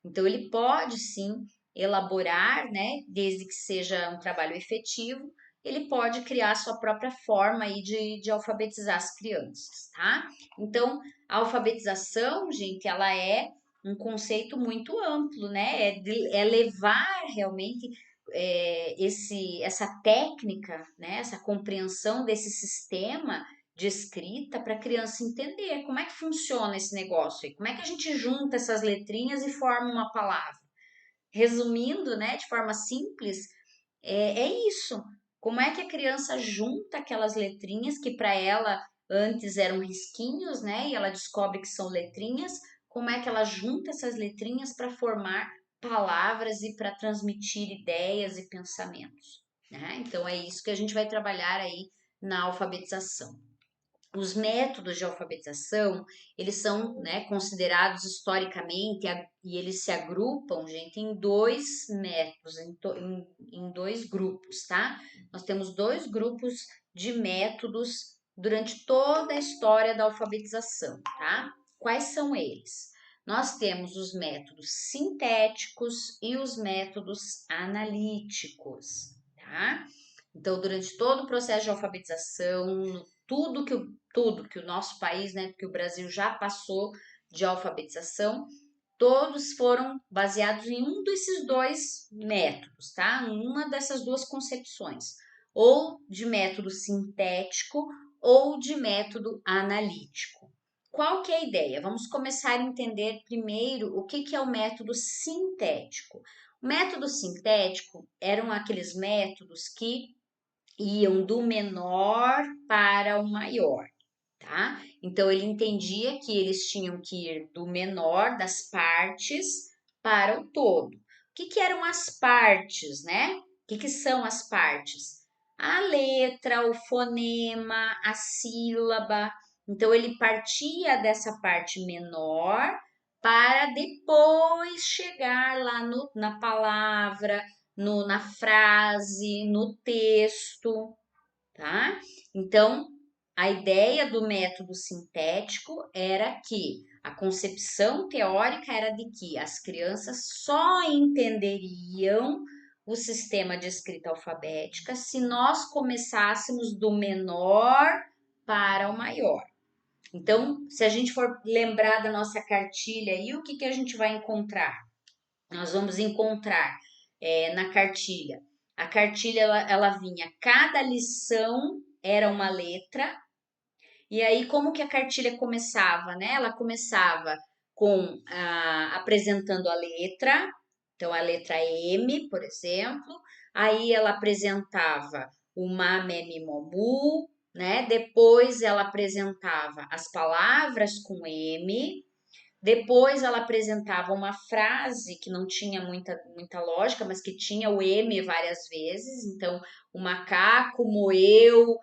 Então, ele pode sim elaborar, né, desde que seja um trabalho efetivo, ele pode criar a sua própria forma aí de alfabetizar as crianças, tá? Então, a alfabetização, gente, ela é um conceito muito amplo, né? É levar realmente essa técnica, né? Essa compreensão desse sistema de escrita para a criança entender como é que funciona esse negócio aí, como é que a gente junta essas letrinhas e forma uma palavra. Resumindo, né, de forma simples, é isso. Como é que a criança junta aquelas letrinhas que para ela antes eram risquinhos, né, e ela descobre que são letrinhas, como é que ela junta essas letrinhas para formar palavras e para transmitir ideias e pensamentos, né? Então é isso que a gente vai trabalhar aí na alfabetização. Os métodos de alfabetização, eles são, né, considerados historicamente e eles se agrupam, gente, em dois métodos, em dois grupos, tá? Nós temos dois grupos de métodos durante toda a história da alfabetização, tá? Quais são eles? Nós temos os métodos sintéticos e os métodos analíticos, tá? Então, durante todo o processo de alfabetização, tudo que o nosso país, né, que o Brasil já passou de alfabetização, todos foram baseados em um desses dois métodos, tá? Uma dessas duas concepções, ou de método sintético ou de método analítico. Qual que é a ideia? Vamos começar a entender primeiro o que é o método sintético. O Método sintético eram aqueles métodos que iam do menor para o maior, tá? Então ele entendia que eles tinham que ir do menor das partes para o todo. O que eram as partes, né? O que são as partes? A letra, o fonema, a sílaba. Então ele partia dessa parte menor para depois chegar lá na palavra, na frase, no texto, tá? Então, a ideia do método sintético era que a concepção teórica era de que as crianças só entenderiam o sistema de escrita alfabética se nós começássemos do menor para o maior. Então, se a gente for lembrar da nossa cartilha aí, o que a gente vai encontrar? Nós vamos encontrar na cartilha. A cartilha ela vinha, cada lição era uma letra, e aí como que a cartilha começava, né? Ela começava com apresentando a letra, então a letra M, por exemplo, aí ela apresentava o Ma, Me, Mi, Mo, Mu, né? Depois ela apresentava as palavras com M, depois ela apresentava uma frase que não tinha muita lógica, mas que tinha o M várias vezes. Então, o macaco moeu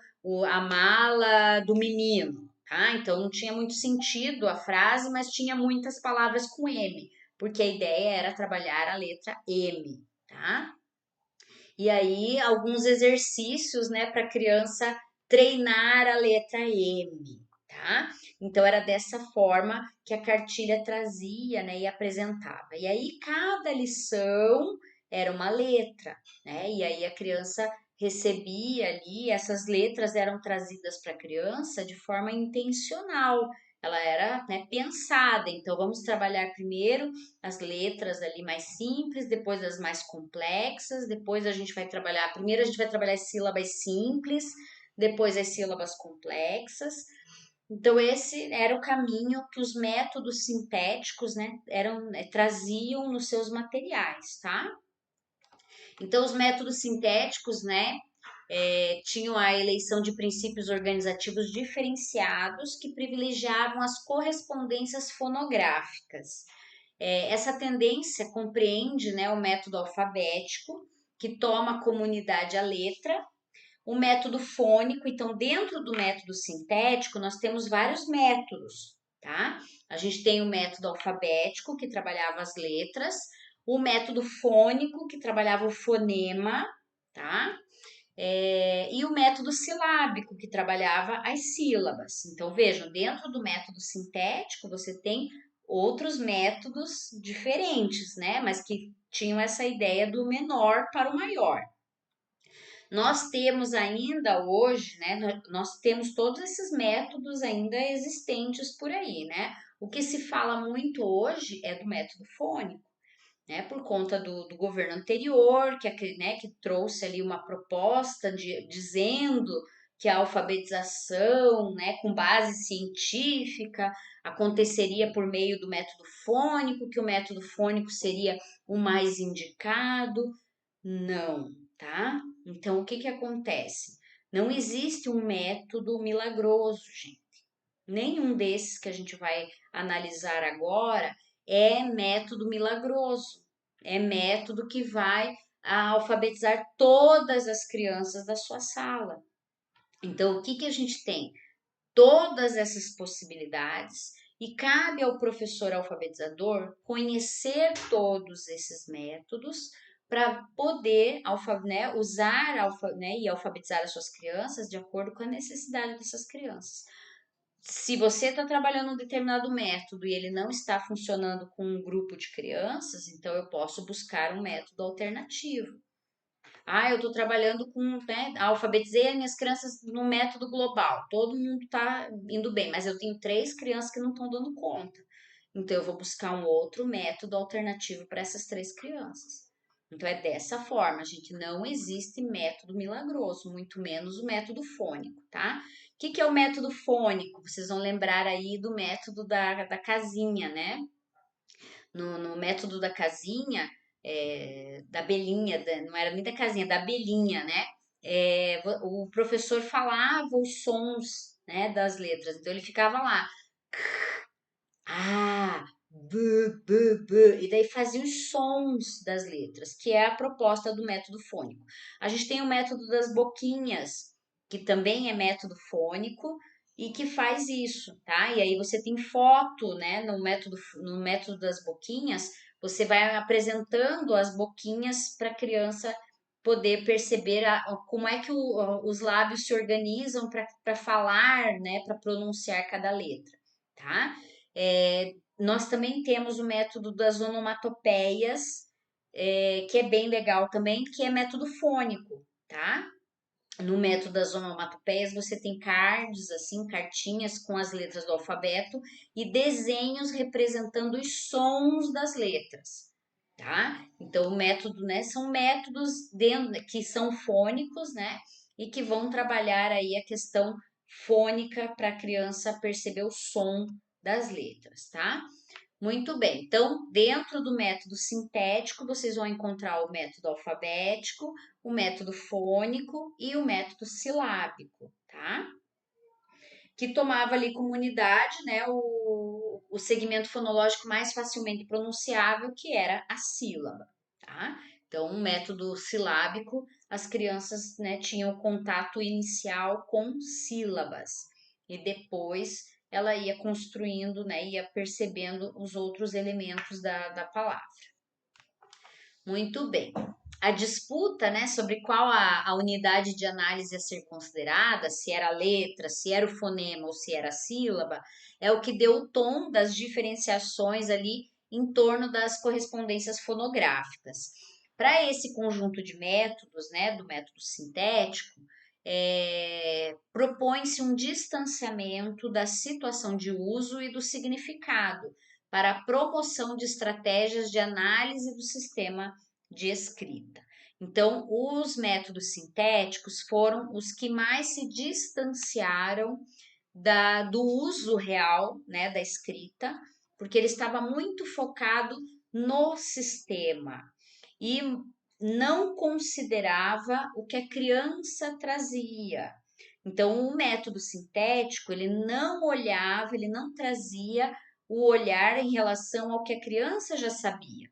a mala do menino, tá? Então, não tinha muito sentido a frase, mas tinha muitas palavras com M, porque a ideia era trabalhar a letra M, tá? E aí, alguns exercícios, né, para a criança treinar a letra M, tá? Então, era dessa forma que a cartilha trazia, né, e apresentava. E aí, cada lição era uma letra, né? E aí, a criança recebia ali, essas letras eram trazidas para a criança de forma intencional. Ela era, né, pensada. Então, vamos trabalhar primeiro as letras ali mais simples, depois as mais complexas, depois a gente vai trabalhar, primeiro a gente vai trabalhar as sílabas simples, depois as sílabas complexas. Então esse era o caminho que os métodos sintéticos, né, traziam nos seus materiais, tá? Então os métodos sintéticos, né, tinham a eleição de princípios organizativos diferenciados que privilegiavam as correspondências fonográficas. Essa tendência compreende, né, o método alfabético, que toma a comunidade a letra, o método fônico. Então, dentro do método sintético, nós temos vários métodos, tá? A gente tem o método alfabético, que trabalhava as letras, o método fônico, que trabalhava o fonema, tá? E o método silábico, que trabalhava as sílabas. Então, vejam, dentro do método sintético, você tem outros métodos diferentes, né? Mas que tinham essa ideia do menor para o maior. Nós temos ainda hoje, né? Nós temos todos esses métodos ainda existentes por aí, né? O que se fala muito hoje é do método fônico, né, por conta do governo anterior, né, que trouxe ali uma proposta dizendo que a alfabetização, né, com base científica, aconteceria por meio do método fônico, que o método fônico seria o mais indicado. Não, tá? Então, o que acontece? Não existe um método milagroso, gente. Nenhum desses que a gente vai analisar agora é método milagroso. É método que vai alfabetizar todas as crianças da sua sala. Então, o que a gente tem? Todas essas possibilidades e cabe ao professor alfabetizador conhecer todos esses métodos para poder né, usar né, e alfabetizar as suas crianças de acordo com a necessidade dessas crianças. Se você está trabalhando um determinado método e ele não está funcionando com um grupo de crianças, então eu posso buscar um método alternativo. Eu estou trabalhando com, né, alfabetizei as minhas crianças no método global. Todo mundo está indo bem, mas eu tenho 3 crianças que não estão dando conta. Então eu vou buscar um outro método alternativo para essas 3 crianças. Então é dessa forma, gente. Não existe método milagroso, muito menos o método fônico, tá? O que é o método fônico? Vocês vão lembrar aí do método da casinha, né? No método da casinha, da abelhinha, não era nem da casinha, da abelhinha, né? O professor falava os sons, né, das letras, então ele ficava lá, ah, e daí fazia os sons das letras, que é a proposta do método fônico. A gente tem o método das boquinhas, que também é método fônico e que faz isso, tá? E aí você tem foto, né, no método das boquinhas, você vai apresentando as boquinhas para a criança poder perceber como é que os lábios se organizam para falar, né, para pronunciar cada letra, tá? Nós também temos o método das onomatopeias, que é bem legal também, que é método fônico, tá? No método das onomatopeias, você tem cards, assim, cartinhas com as letras do alfabeto e desenhos representando os sons das letras, tá? Então, o método, né, são métodos que são fônicos, né, e que vão trabalhar aí a questão fônica para a criança perceber o som das letras, tá? Muito bem. Então, dentro do método sintético, vocês vão encontrar o método alfabético, o método fônico e o método silábico, tá? Que tomava ali como unidade, né, o segmento fonológico mais facilmente pronunciável, que era a sílaba, tá? Então, o método silábico, as crianças, né, tinham contato inicial com sílabas e depois ela ia construindo, né, ia percebendo os outros elementos da palavra. Muito bem. A disputa, né, sobre qual a unidade de análise a ser considerada, se era a letra, se era o fonema ou se era a sílaba, é o que deu o tom das diferenciações ali em torno das correspondências fonográficas. Para esse conjunto de métodos, né, do método sintético, propõe-se um distanciamento da situação de uso e do significado para a promoção de estratégias de análise do sistema de escrita. Então, os métodos sintéticos foram os que mais se distanciaram do uso real, né, da escrita, porque ele estava muito focado no sistema e não considerava o que a criança trazia. Então, o método sintético, ele não olhava, ele não trazia o olhar em relação ao que a criança já sabia.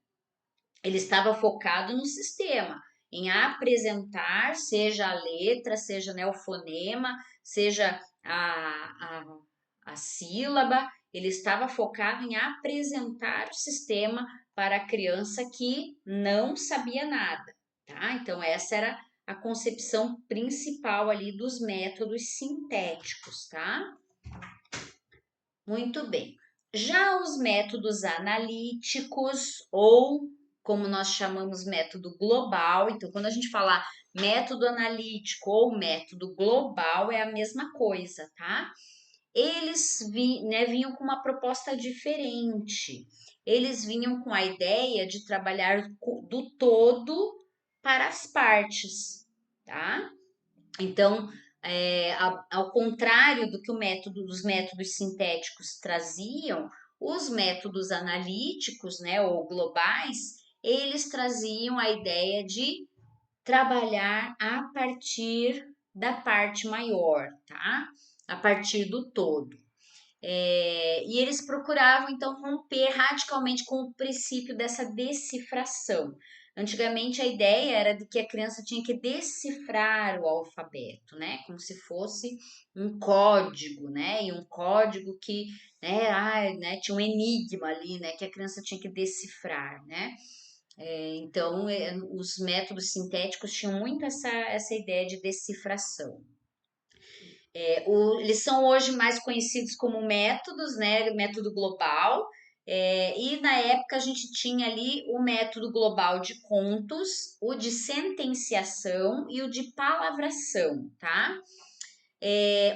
Ele estava focado no sistema, em apresentar, seja a letra, seja, né, o fonema, seja a sílaba, ele estava focado em apresentar o sistema para a criança que não sabia nada, tá? Então, essa era a concepção principal ali dos métodos sintéticos, tá? Muito bem. Já os métodos analíticos, ou como nós chamamos método global, então quando a gente falar método analítico ou método global é a mesma coisa, tá? Eles vinham com uma proposta diferente. Eles vinham com a ideia de trabalhar do todo para as partes, tá? Então, ao contrário do que dos métodos sintéticos traziam, os métodos analíticos, né, ou globais, eles traziam a ideia de trabalhar a partir da parte maior, tá? A partir do todo. E eles procuravam então romper radicalmente com o princípio dessa decifração. Antigamente a ideia era de que a criança tinha que decifrar o alfabeto, né? Como se fosse um código, né? E um código que, né, tinha um enigma ali, né? Que a criança tinha que decifrar, né? Então, os métodos sintéticos tinham muito essa ideia de decifração. Eles são hoje mais conhecidos como métodos, né? Método global. E na época a gente tinha ali o método global de contos, o de sentenciação e o de palavração, tá?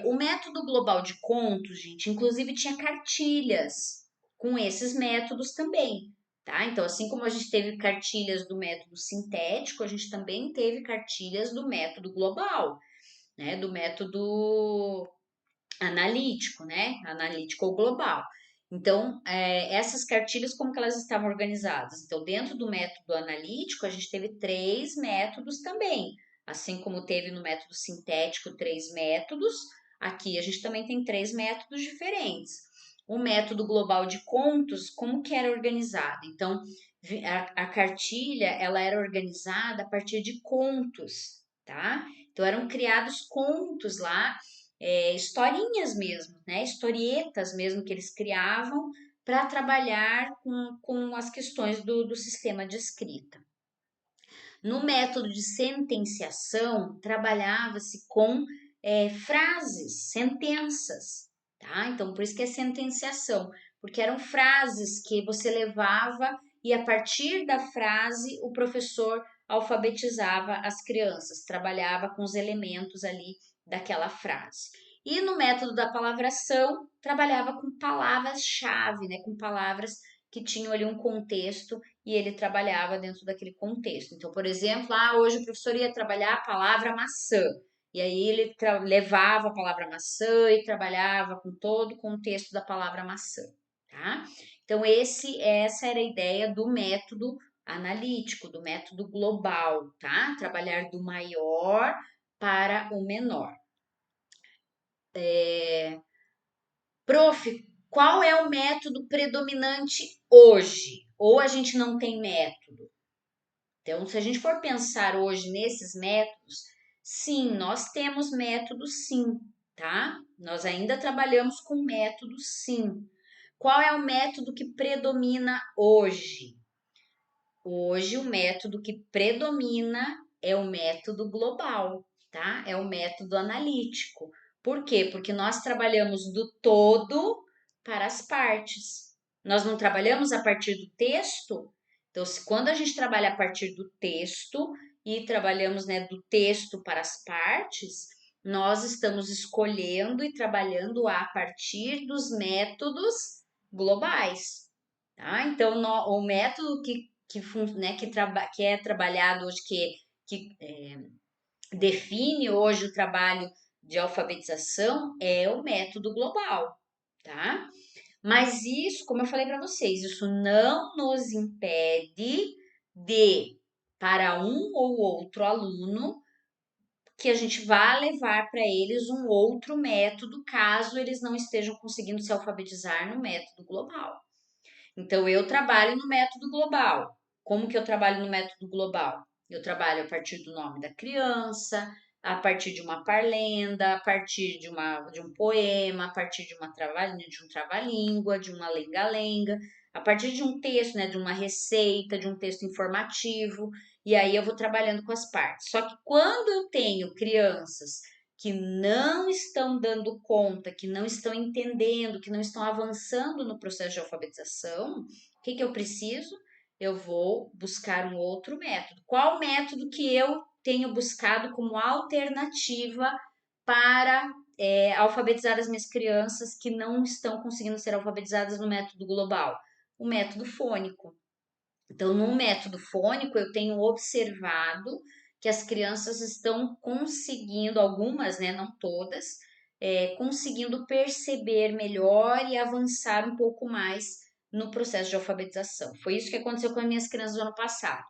O método global de contos, gente, inclusive tinha cartilhas com esses métodos também, tá? Então, assim como a gente teve cartilhas do método sintético, a gente também teve cartilhas do método global, né? Do método analítico, né? Analítico ou global. Então, essas cartilhas, como que elas estavam organizadas? Então, dentro do método analítico, a gente teve 3 métodos também. Assim como teve no método sintético 3 métodos, aqui a gente também tem 3 métodos diferentes. O método global de contos, como que era organizado? Então, a cartilha, ela era organizada a partir de contos, tá? Então, eram criados contos lá, historinhas mesmo, né? Historietas mesmo que eles criavam para trabalhar com as questões do sistema de escrita. No método de sentenciação, trabalhava-se com frases, sentenças, tá? Então, por isso que é sentenciação, porque eram frases que você levava e a partir da frase o professor alfabetizava as crianças, trabalhava com os elementos ali daquela frase. E no método da palavração, trabalhava com palavras-chave, né? Com palavras que tinham ali um contexto e ele trabalhava dentro daquele contexto. Então, por exemplo, hoje o professor ia trabalhar a palavra maçã. E aí ele levava a palavra maçã e trabalhava com todo o contexto da palavra maçã, tá? Então, essa era a ideia do método analítico, do método global, tá? Trabalhar do maior para o menor. Prof, qual é o método predominante hoje? Ou a gente não tem método? Então, se a gente for pensar hoje nesses métodos, sim, nós temos métodos sim, tá? Nós ainda trabalhamos com métodos sim. Qual é o método que predomina hoje? Hoje, o método que predomina é o método global, tá? É o método analítico. Por quê? Porque nós trabalhamos do todo para as partes. Nós não trabalhamos a partir do texto. Então, quando a gente trabalha a partir do texto e trabalhamos, né, do texto para as partes, nós estamos escolhendo e trabalhando a partir dos métodos globais, tá? Então, o método né, que é trabalhado hoje, que define hoje o trabalho de alfabetização é o método global, tá? Mas isso, como eu falei para vocês, isso não nos impede de, para um ou outro aluno, que a gente vá levar para eles um outro método, caso eles não estejam conseguindo se alfabetizar no método global. Então, eu trabalho no método global. Como que eu trabalho no método global? Eu trabalho a partir do nome da criança, a partir de uma parlenda, a partir de um poema, a partir de um trava-língua, de uma lenga-lenga, a partir de um texto, né, de uma receita, de um texto informativo, e aí eu vou trabalhando com as partes. Só que quando eu tenho crianças que não estão dando conta, que não estão entendendo, que não estão avançando no processo de alfabetização, o que eu preciso? Eu vou buscar um outro método. Qual método que eu tenho buscado como alternativa para alfabetizar as minhas crianças que não estão conseguindo ser alfabetizadas no método global? O método fônico. Então, no método fônico, eu tenho observado que as crianças estão conseguindo, algumas, né, não todas, conseguindo perceber melhor e avançar um pouco mais no processo de alfabetização. Foi isso que aconteceu com as minhas crianças no ano passado.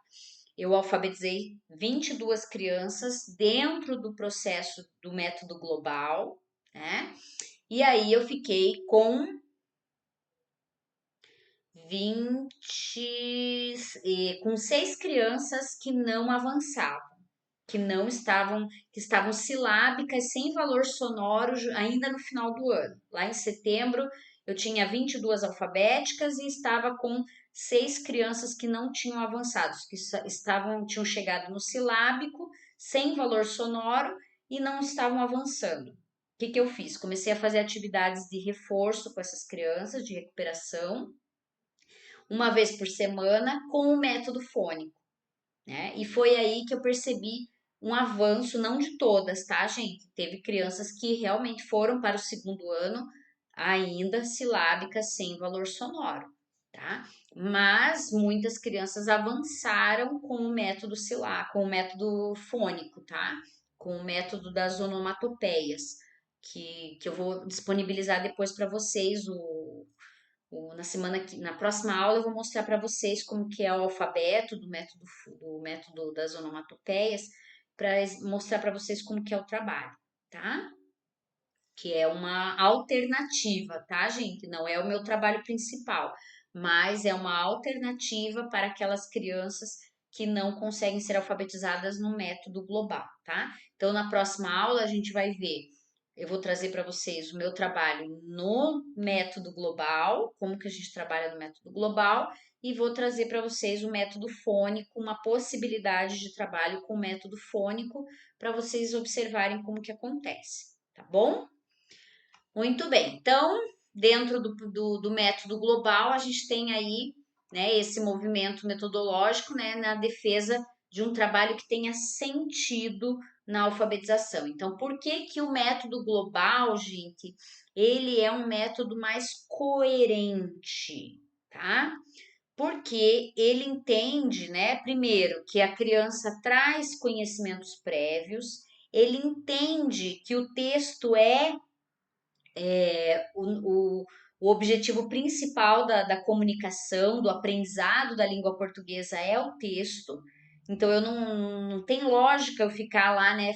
Eu alfabetizei 22 crianças dentro do processo do método global, né? E aí eu fiquei com 20, com 6 crianças que não avançavam, que estavam silábicas sem valor sonoro ainda no final do ano. Lá em setembro eu tinha 22 alfabéticas e estava com 6 crianças que não tinham avançado, que tinham chegado no silábico sem valor sonoro e não estavam avançando. O que eu fiz? Comecei a fazer atividades de reforço com essas crianças, de recuperação, uma vez por semana com o método fônico, né? E foi aí que eu percebi um avanço, não de todas, tá, gente? Teve crianças que realmente foram para o segundo ano ainda silábicas sem valor sonoro, tá? Mas muitas crianças avançaram com o método com o método fônico, tá? Com o método das onomatopeias, que eu vou disponibilizar depois para vocês Na próxima aula eu vou mostrar para vocês como que é o alfabeto do método das onomatopeias, para mostrar para vocês como que é o trabalho, tá? Que é uma alternativa, tá, gente? Não é o meu trabalho principal, mas é uma alternativa para aquelas crianças que não conseguem ser alfabetizadas no método global, tá? Então, na próxima aula, a gente vai ver. Eu vou trazer para vocês o meu trabalho no método global, como que a gente trabalha no método global, e vou trazer para vocês o método fônico, uma possibilidade de trabalho com o método fônico, para vocês observarem como que acontece, tá bom? Muito bem, então, dentro do método global, a gente tem aí, né, esse movimento metodológico, né, na defesa de um trabalho que tenha sentido na alfabetização. Então, por que que o método global, gente, ele é um método mais coerente, tá? Porque ele entende, né, primeiro, que a criança traz conhecimentos prévios, ele entende que o texto é o objetivo principal da comunicação, do aprendizado da língua portuguesa é o texto. Então, eu não tem lógica eu ficar lá, né?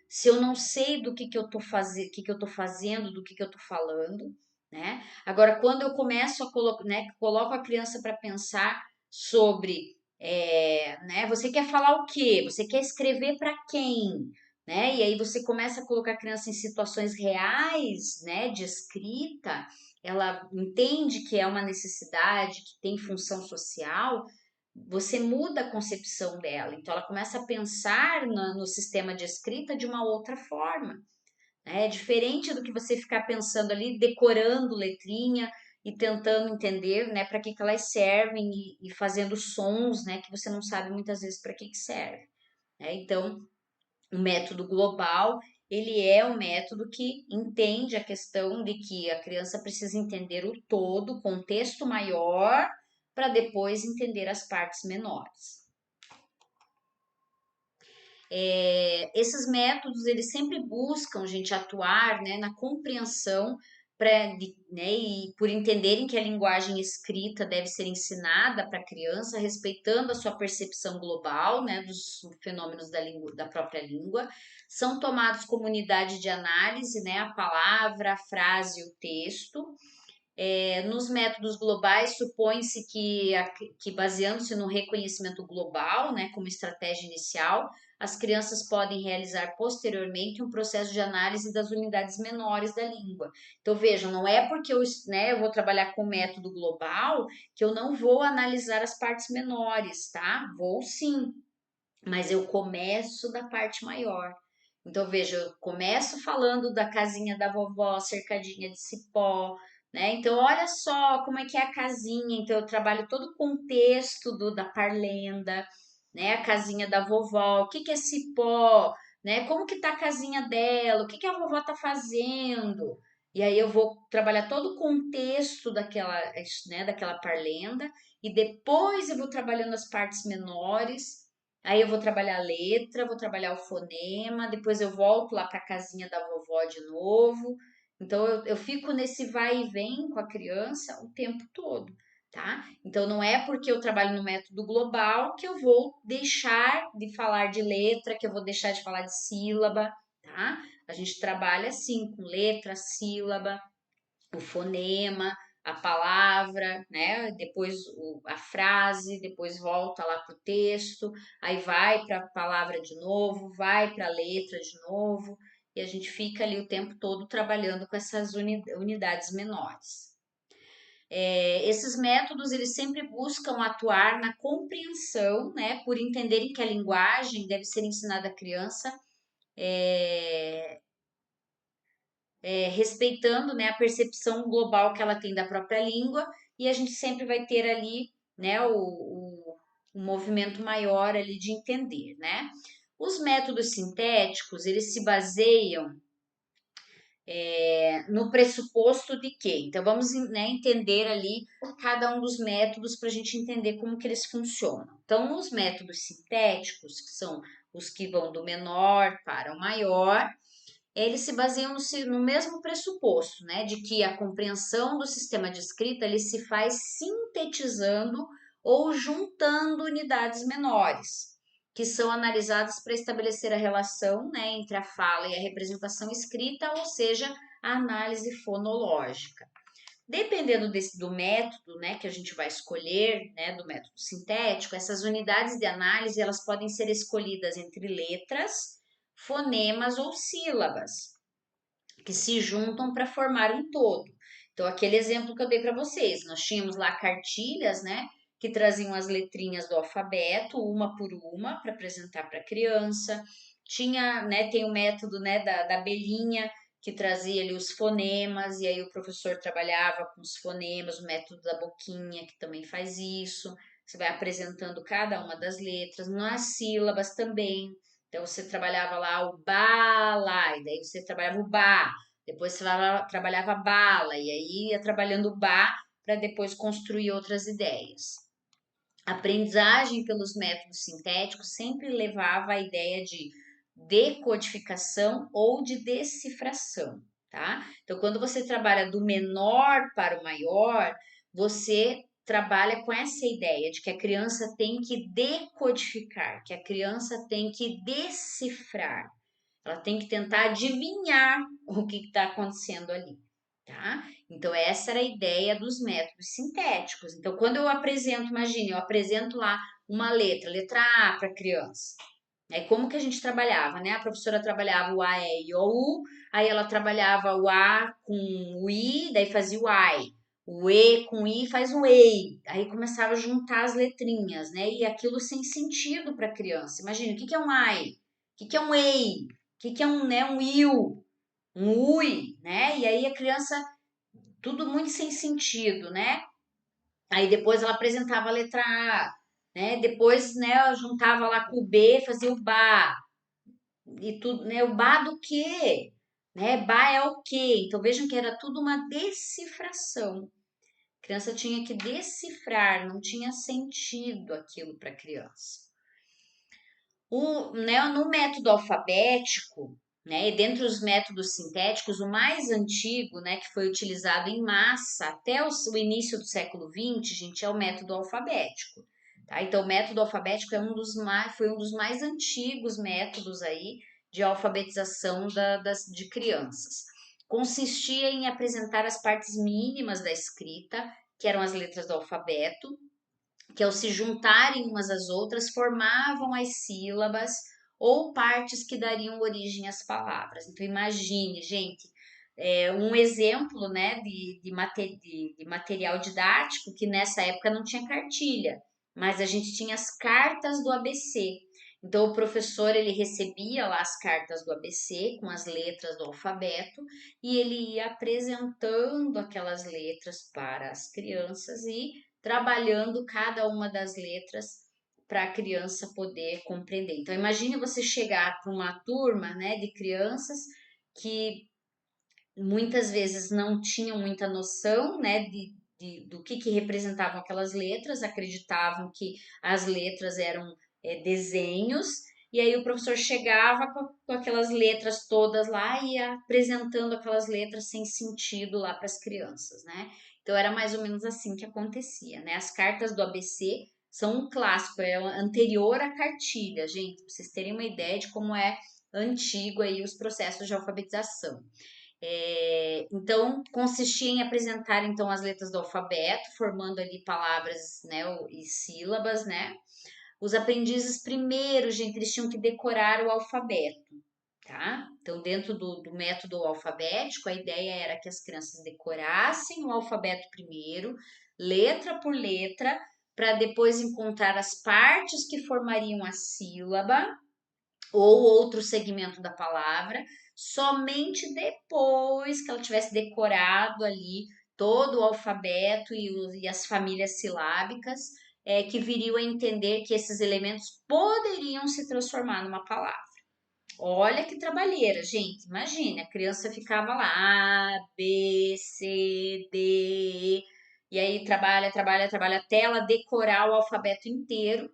Se eu não sei do que eu tô fazendo, que eu tô fazendo, do que eu tô falando, né? Agora, quando eu começo a colocar, né, coloco a criança para pensar sobre, né? Você quer falar o quê? Você quer escrever para quem? Né? E aí você começa a colocar a criança em situações reais, né, de escrita, ela entende que é uma necessidade, que tem função social, você muda a concepção dela. Então ela começa a pensar no sistema de escrita de uma outra forma. Né? É diferente do que você ficar pensando ali, decorando letrinha e tentando entender, né, para que elas servem e fazendo sons, né, que você não sabe muitas vezes para que serve. Né? Então, o método global, ele é um método que entende a questão de que a criança precisa entender o todo, o contexto maior, para depois entender as partes menores. Esses métodos, eles sempre buscam, gente, atuar, né, na compreensão, né, e por entenderem que a linguagem escrita deve ser ensinada para a criança, respeitando a sua percepção global, né, dos fenômenos da própria língua, são tomados como unidade de análise, né, a palavra, a frase e o texto. Nos métodos globais, supõe-se que baseando-se no reconhecimento global, né, como estratégia inicial, as crianças podem realizar posteriormente um processo de análise das unidades menores da língua. Então, vejam, não é porque eu vou trabalhar com o método global que eu não vou analisar as partes menores, tá? Vou sim, mas eu começo da parte maior. Então, veja, eu começo falando da casinha da vovó, cercadinha de cipó, né? Então, olha só como é que é a casinha. Então, eu trabalho todo o contexto da parlenda, né? A casinha da vovó, o que que é cipó, né? Como que tá a casinha dela, o que que a vovó tá fazendo. E aí eu vou trabalhar todo o contexto daquela parlenda e depois eu vou trabalhando as partes menores. Aí eu vou trabalhar a letra, vou trabalhar o fonema, depois eu volto lá para a casinha da vovó de novo. Então eu fico nesse vai e vem com a criança o tempo todo, tá? Então não é porque eu trabalho no método global que eu vou deixar de falar de letra, que eu vou deixar de falar de sílaba, tá? A gente trabalha assim com letra, sílaba, o fonema, a palavra, né? Depois a frase, depois volta lá para o texto, aí vai para a palavra de novo, vai para a letra de novo, e a gente fica ali o tempo todo trabalhando com essas unidades menores. Esses métodos eles sempre buscam atuar na compreensão, né? Por entenderem que a linguagem deve ser ensinada à criança respeitando, né, a percepção global que ela tem da própria língua, e a gente sempre vai ter ali, né, o movimento maior ali de entender, né? Os métodos sintéticos, eles se baseiam no pressuposto de quê? Então, vamos, né, entender ali cada um dos métodos para a gente entender como que eles funcionam. Então, os métodos sintéticos, que são os que vão do menor para o maior, eles se baseiam no mesmo pressuposto, né, de que a compreensão do sistema de escrita ele se faz sintetizando ou juntando unidades menores, que são analisadas para estabelecer a relação, né, entre a fala e a representação escrita, ou seja, a análise fonológica. Dependendo do método, né, que a gente vai escolher, né, do método sintético, essas unidades de análise elas podem ser escolhidas entre letras, fonemas ou sílabas, que se juntam para formar um todo. Então, aquele exemplo que eu dei para vocês, nós tínhamos lá cartilhas, né, que traziam as letrinhas do alfabeto, uma por uma, para apresentar para a criança. Tinha, né, tem o método, né, da abelhinha, que trazia ali os fonemas, e aí o professor trabalhava com os fonemas, o método da boquinha, que também faz isso. Você vai apresentando cada uma das letras, nas sílabas também. Então, você trabalhava lá o ba, lá, e daí você trabalhava o ba, depois você trabalhava bala, e aí ia trabalhando o ba para depois construir outras ideias. A aprendizagem pelos métodos sintéticos sempre levava a ideia de decodificação ou de decifração, tá? Então, quando você trabalha do menor para o maior, você trabalha com essa ideia de que a criança tem que decodificar, que a criança tem que decifrar. Ela tem que tentar adivinhar o que está acontecendo ali, tá? Então, essa era a ideia dos métodos sintéticos. Então, quando eu apresento, imagine, eu apresento lá uma letra A para a criança. Aí, como que a gente trabalhava, né? A professora trabalhava o A, E, I, O, U, aí ela trabalhava o A com o I, daí fazia o AI. O E com I faz o EI. Aí começava a juntar as letrinhas, né? E aquilo sem sentido para a criança. Imagina, o que é um AI? O que é um EI? O que é um, né, um IU? Um UI, né? E aí a criança, tudo muito sem sentido, né? Aí depois ela apresentava a letra A, né? Depois, né, ela juntava lá com o B, fazia o BA. E tudo, né? O BA do quê? Né? BA é o quê? Então vejam que era tudo uma decifração. A criança tinha que decifrar, não tinha sentido aquilo para a criança. Né, no método alfabético, né, e dentre os métodos sintéticos, o mais antigo, né, que foi utilizado em massa até o início do século XX, gente, é o método alfabético. Tá? Então, o método alfabético foi um dos mais antigos métodos aí de alfabetização de crianças. Consistia em apresentar as partes mínimas da escrita, que eram as letras do alfabeto, que ao se juntarem umas às outras formavam as sílabas ou partes que dariam origem às palavras. Então imagine, gente, um exemplo, né, de material didático que nessa época não tinha cartilha, mas a gente tinha as cartas do ABC. Então o professor ele recebia lá as cartas do ABC com as letras do alfabeto e ele ia apresentando aquelas letras para as crianças e trabalhando cada uma das letras para a criança poder compreender. Então, imagine você chegar para uma turma, né, de crianças que muitas vezes não tinham muita noção, né, do que representavam aquelas letras, acreditavam que as letras eram desenhos, e aí o professor chegava com aquelas letras todas lá e ia apresentando aquelas letras sem sentido lá para as crianças, né? Então era mais ou menos assim que acontecia, né? As cartas do ABC são um clássico, é anterior à cartilha, gente, para vocês terem uma ideia de como é antigo aí os processos de alfabetização. Então, consistia em apresentar então as letras do alfabeto, formando ali palavras, né, e sílabas, né? Os aprendizes primeiro, gente, eles tinham que decorar o alfabeto, tá? Então, dentro do método alfabético, a ideia era que as crianças decorassem o alfabeto primeiro, letra por letra, para depois encontrar as partes que formariam a sílaba ou outro segmento da palavra, somente depois que ela tivesse decorado ali todo o alfabeto e as famílias silábicas, que viriam a entender que esses elementos poderiam se transformar numa palavra. Olha que trabalheira, gente. Imagine, a criança ficava lá, A, B, C, D, e aí trabalha, trabalha, trabalha até ela decorar o alfabeto inteiro,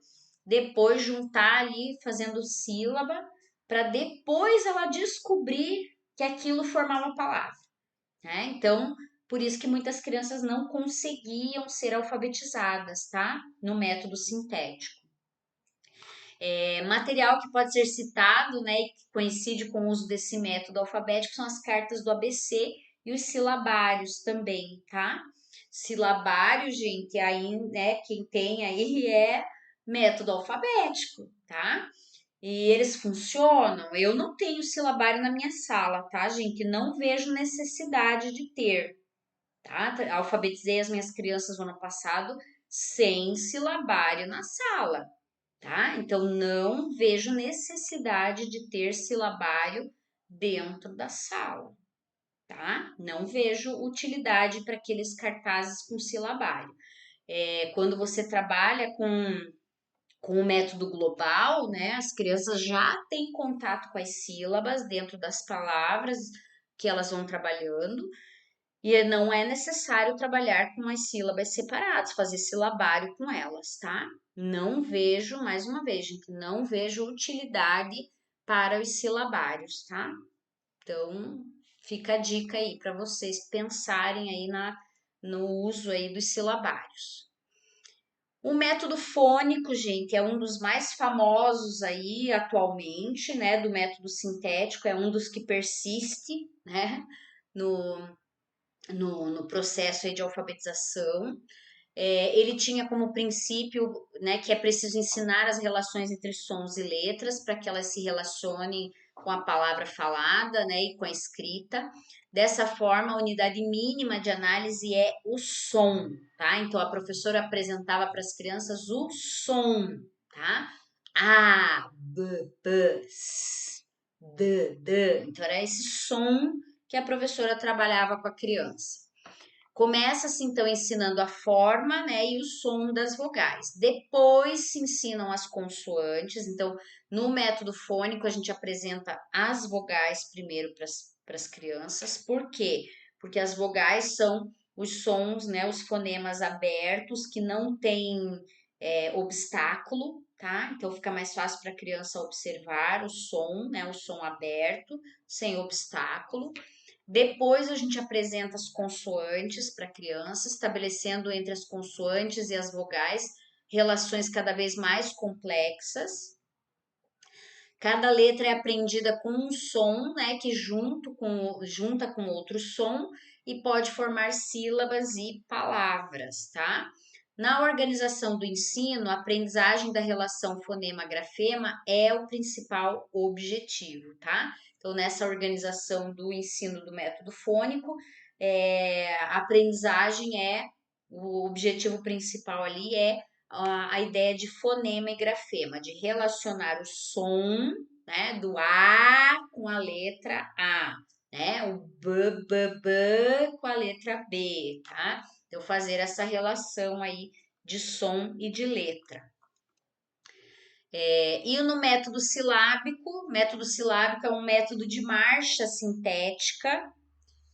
depois juntar ali fazendo sílaba, para depois ela descobrir que aquilo formava uma palavra, né? Então, por isso que muitas crianças não conseguiam ser alfabetizadas, tá? No método sintético. Material que pode ser citado, né, e que coincide com o uso desse método alfabético são as cartas do ABC e os silabários também, tá? Silabário, gente, aí, né, quem tem aí é método alfabético, tá? E eles funcionam. Eu não tenho silabário na minha sala, tá, gente? Não vejo necessidade de ter, tá? Alfabetizei as minhas crianças no ano passado sem silabário na sala, tá? Então não vejo necessidade de ter silabário dentro da sala, tá? Não vejo utilidade para aqueles cartazes com silabário. Quando você trabalha com o método global, né, as crianças já têm contato com as sílabas dentro das palavras que elas vão trabalhando, e não é necessário trabalhar com as sílabas separadas, fazer silabário com elas, tá? Não vejo, mais uma vez, gente, não vejo utilidade para os silabários, tá? Então, fica a dica aí para vocês pensarem aí no uso aí dos silabários. O método fônico, gente, é um dos mais famosos aí atualmente, né? Do método sintético, é um dos que persiste, né? No, no processo aí de alfabetização. Ele tinha como princípio, né, que é preciso ensinar as relações entre sons e letras para que elas se relacionem com a palavra falada, né, e com a escrita. Dessa forma, a unidade mínima de análise é o som, tá? Então a professora apresentava para as crianças o som, tá? A, b, p, s, d, d. Então era esse som que a professora trabalhava com a criança. Começa-se então ensinando a forma, né, e o som das vogais. Depois se ensinam as consoantes. Então, no método fônico, a gente apresenta as vogais primeiro para as crianças. Por quê? Porque as vogais são os sons, né, os fonemas abertos que não têm obstáculo, tá? Então fica mais fácil para a criança observar o som, né, o som aberto, sem obstáculo. Depois a gente apresenta as consoantes para a criança, estabelecendo entre as consoantes e as vogais relações cada vez mais complexas. Cada letra é aprendida com um som, né, que junta com outro som e pode formar sílabas e palavras, tá? Na organização do ensino, a aprendizagem da relação fonema-grafema é o principal objetivo, tá? Então, nessa organização do ensino do método fônico, a aprendizagem o objetivo principal ali é a ideia de fonema e grafema, de relacionar o som, né, do A com a letra A, né, o B com a letra B, tá? Então, fazer essa relação aí de som e de letra. E no método silábico é um método de marcha sintética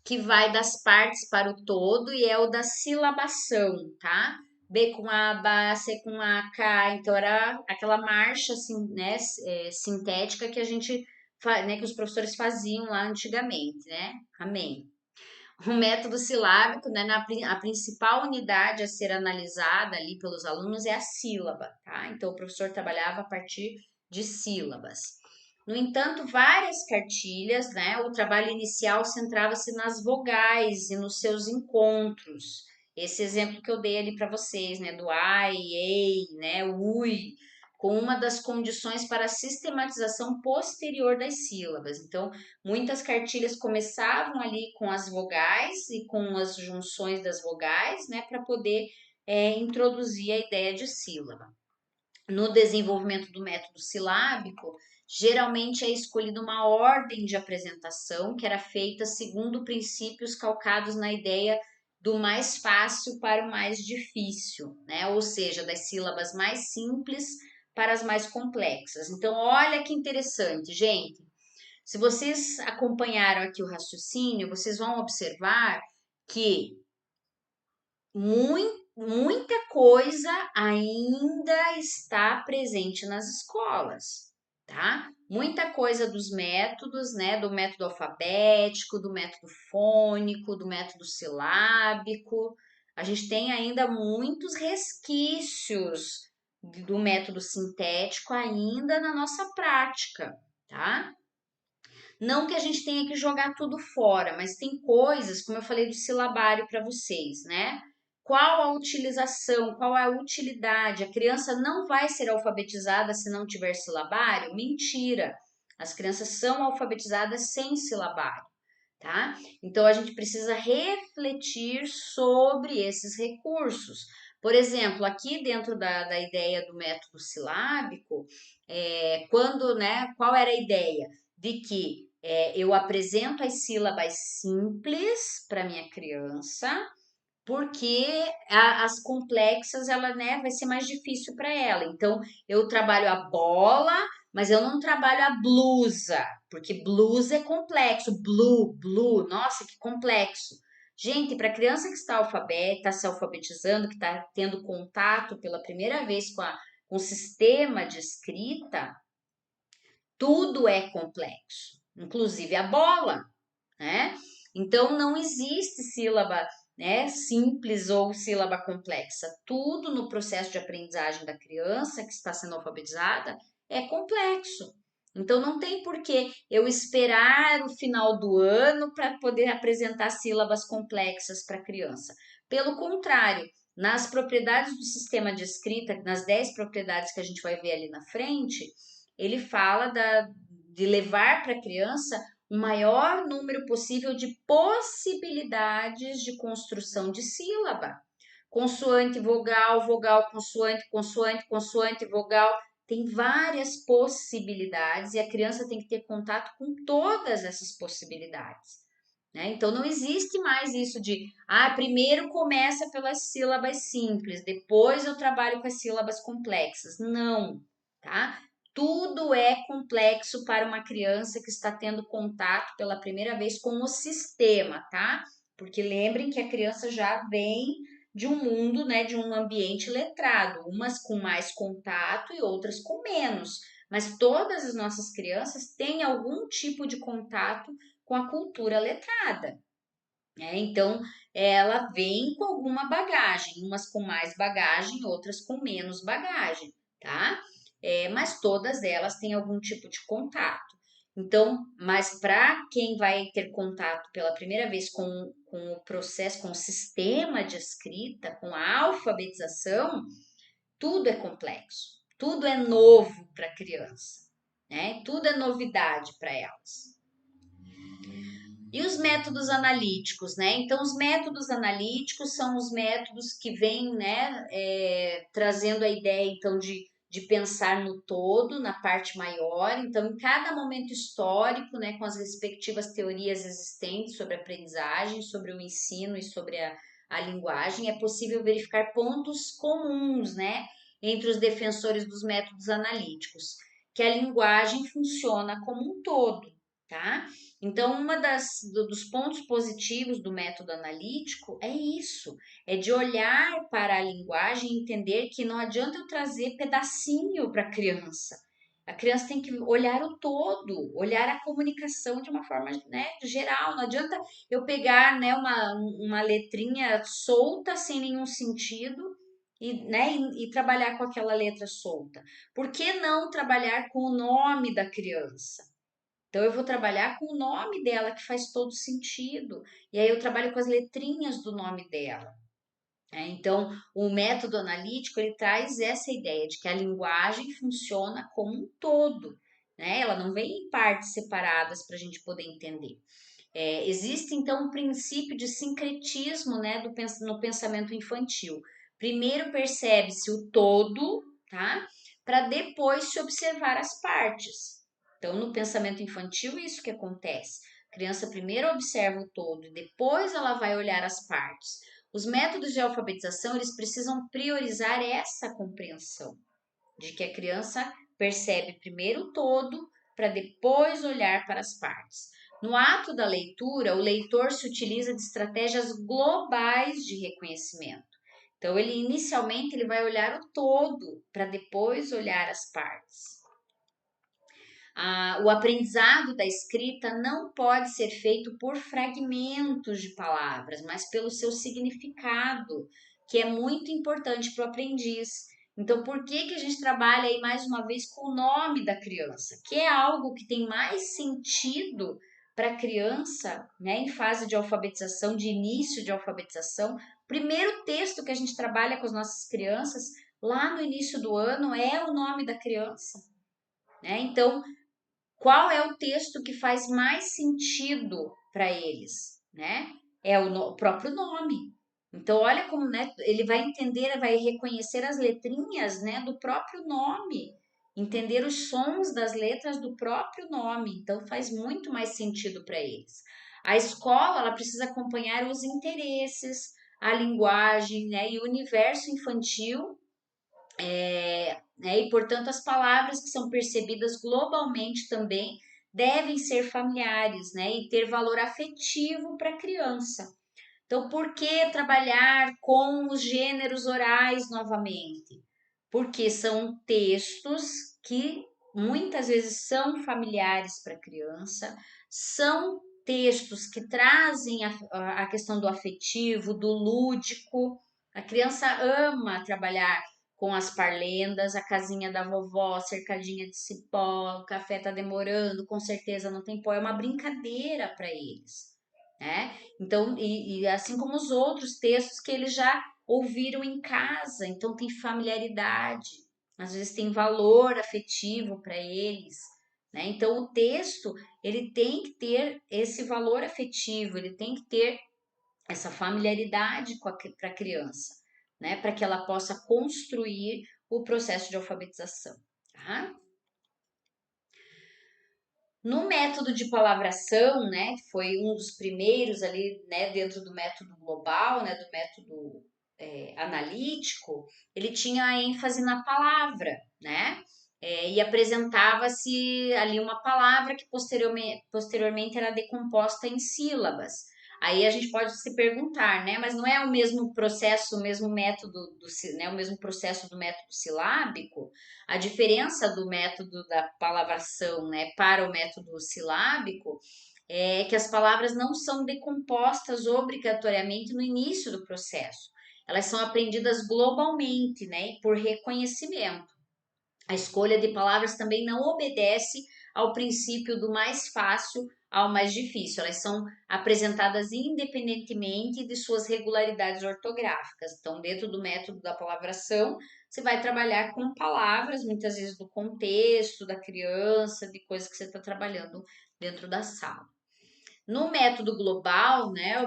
que vai das partes para o todo e é o da silabação, tá? B com A, Ba, C com A, K, então era aquela marcha assim, né, sintética que a gente, né, que os professores faziam lá antigamente, né? Amém. O método silábico, né, a principal unidade a ser analisada ali pelos alunos é a sílaba, tá? Então, o professor trabalhava a partir de sílabas. No entanto, várias cartilhas, né, o trabalho inicial centrava-se nas vogais e nos seus encontros. Esse exemplo que eu dei ali para vocês, né, do ai, ei, né, ui, com uma das condições para a sistematização posterior das sílabas. Então, muitas cartilhas começavam ali com as vogais e com as junções das vogais, né, para poder introduzir a ideia de sílaba. No desenvolvimento do método silábico, geralmente é escolhida uma ordem de apresentação que era feita segundo princípios calcados na ideia do mais fácil para o mais difícil, né? Ou seja, das sílabas mais simples para as mais complexas. Então, olha que interessante, gente. Se vocês acompanharam aqui o raciocínio, vocês vão observar que muita coisa ainda está presente nas escolas. tá? Muita coisa dos métodos, né? Do método alfabético, do método fônico, do método silábico. A gente tem ainda muitos resquícios do método sintético ainda na nossa prática, tá? Não que a gente tenha que jogar tudo fora, mas tem coisas, como eu falei do silabário para vocês, né? Qual a utilização, qual a utilidade? A criança não vai ser alfabetizada se não tiver silabário? Mentira! As crianças são alfabetizadas sem silabário, tá? Então a gente precisa refletir sobre esses recursos. Por exemplo, aqui dentro da ideia do método silábico, quando, né, qual era a ideia? De que eu apresento as sílabas simples para minha criança, porque as complexas ela, né, vai ser mais difícil para ela. Então eu trabalho a bola, mas eu não trabalho a blusa, porque blusa é complexo. Blue, nossa, que complexo. Gente, para criança que está está se alfabetizando, que está tendo contato pela primeira vez com o sistema de escrita, tudo é complexo, inclusive a bola, né? Então não existe sílaba, né, simples ou sílaba complexa. Tudo no processo de aprendizagem da criança que está sendo alfabetizada é complexo. Então não tem por que eu esperar o final do ano para poder apresentar sílabas complexas para a criança. Pelo contrário, nas propriedades do sistema de escrita, nas 10 propriedades que a gente vai ver ali na frente, ele fala de levar para a criança o maior número possível de possibilidades de construção de sílaba. Consoante, vogal, vogal, consoante, consoante, consoante, vogal. Tem várias possibilidades e a criança tem que ter contato com todas essas possibilidades. Né? Então não existe mais isso de primeiro começa pelas sílabas simples, depois eu trabalho com as sílabas complexas. Não, tá? Tudo é complexo para uma criança que está tendo contato pela primeira vez com o sistema, tá? Porque lembrem que a criança já vem de um mundo, né, de um ambiente letrado, umas com mais contato e outras com menos. Mas todas as nossas crianças têm algum tipo de contato com a cultura letrada. Então, ela vem com alguma bagagem, umas com mais bagagem, outras com menos bagagem, tá? Mas todas elas têm algum tipo de contato. Então, mas para quem vai ter contato pela primeira vez com o processo, com o sistema de escrita, com a alfabetização, tudo é complexo, tudo é novo para a criança, né? Tudo é novidade para elas. E os métodos analíticos, né? Então, os métodos analíticos são os métodos que vêm, né, trazendo a ideia, então, de pensar no todo, na parte maior. Então, em cada momento histórico, né, com as respectivas teorias existentes sobre a aprendizagem, sobre o ensino e sobre a linguagem, é possível verificar pontos comuns, né, entre os defensores dos métodos analíticos, que a linguagem funciona como um todo, tá? Então, dos pontos positivos do método analítico é isso, é de olhar para a linguagem e entender que não adianta eu trazer pedacinho para a criança. A criança tem que olhar o todo, olhar a comunicação de uma forma, né, geral. Não adianta eu pegar, né, uma letrinha solta sem nenhum sentido e trabalhar com aquela letra solta. Por que não trabalhar com o nome da criança? Então, eu vou trabalhar com o nome dela, que faz todo sentido. E aí, eu trabalho com as letrinhas do nome dela. Então, o método analítico, ele traz essa ideia de que a linguagem funciona como um todo, né? Ela não vem em partes separadas para a gente poder entender. Existe, então, um princípio de sincretismo, né, no pensamento infantil. Primeiro percebe-se o todo, tá? Para depois se observar as partes. Então, no pensamento infantil, isso que acontece. A criança primeiro observa o todo e depois ela vai olhar as partes. Os métodos de alfabetização, eles precisam priorizar essa compreensão, de que a criança percebe primeiro o todo para depois olhar para as partes. No ato da leitura, o leitor se utiliza de estratégias globais de reconhecimento. Então, ele inicialmente ele vai olhar o todo para depois olhar as partes. O aprendizado da escrita não pode ser feito por fragmentos de palavras, mas pelo seu significado, que é muito importante para o aprendiz. Então, por que a gente trabalha aí mais uma vez com o nome da criança, que é algo que tem mais sentido para a criança, né, em fase de alfabetização, de início de alfabetização. Primeiro texto que a gente trabalha com as nossas crianças lá no início do ano é o nome da criança, né? Então, qual é o texto que faz mais sentido para eles, né? É o próprio nome. Então, olha como, né, ele vai entender, vai reconhecer as letrinhas, né, do próprio nome, entender os sons das letras do próprio nome. Então, faz muito mais sentido para eles. A escola, ela precisa acompanhar os interesses, a linguagem, né, e o universo infantil, né? E, portanto, as palavras que são percebidas globalmente também devem ser familiares, né? E ter valor afetivo para a criança. Então, por que trabalhar com os gêneros orais novamente? Porque são textos que muitas vezes são familiares para a criança, são textos que trazem a questão do afetivo, do lúdico. A criança ama trabalhar com as parlendas, a casinha da vovó, cercadinha de cipó, o café tá demorando, com certeza não tem pó, é uma brincadeira para eles, né? Então, e assim como os outros textos que eles já ouviram em casa, então tem familiaridade, às vezes tem valor afetivo para eles, né? Então, o texto, ele tem que ter esse valor afetivo, ele tem que ter essa familiaridade para a criança, né? Para que ela possa construir o processo de alfabetização, tá? No método de palavração, né, que foi um dos primeiros ali, né, dentro do método global, né, do método analítico, ele tinha a ênfase na palavra, né, e apresentava-se ali uma palavra que posteriormente era decomposta em sílabas. Aí a gente pode se perguntar, né, mas não é o mesmo processo, o mesmo método né, o mesmo processo do método silábico? A diferença do método da palavração, né, para o método silábico é que as palavras não são decompostas obrigatoriamente no início do processo. Elas são aprendidas globalmente, né, por reconhecimento. A escolha de palavras também não obedece ao princípio do mais fácil ao mais difícil. Elas são apresentadas independentemente de suas regularidades ortográficas. Então, dentro do método da palavração, você vai trabalhar com palavras, muitas vezes do contexto da criança, de coisas que você está trabalhando dentro da sala. No método global, né,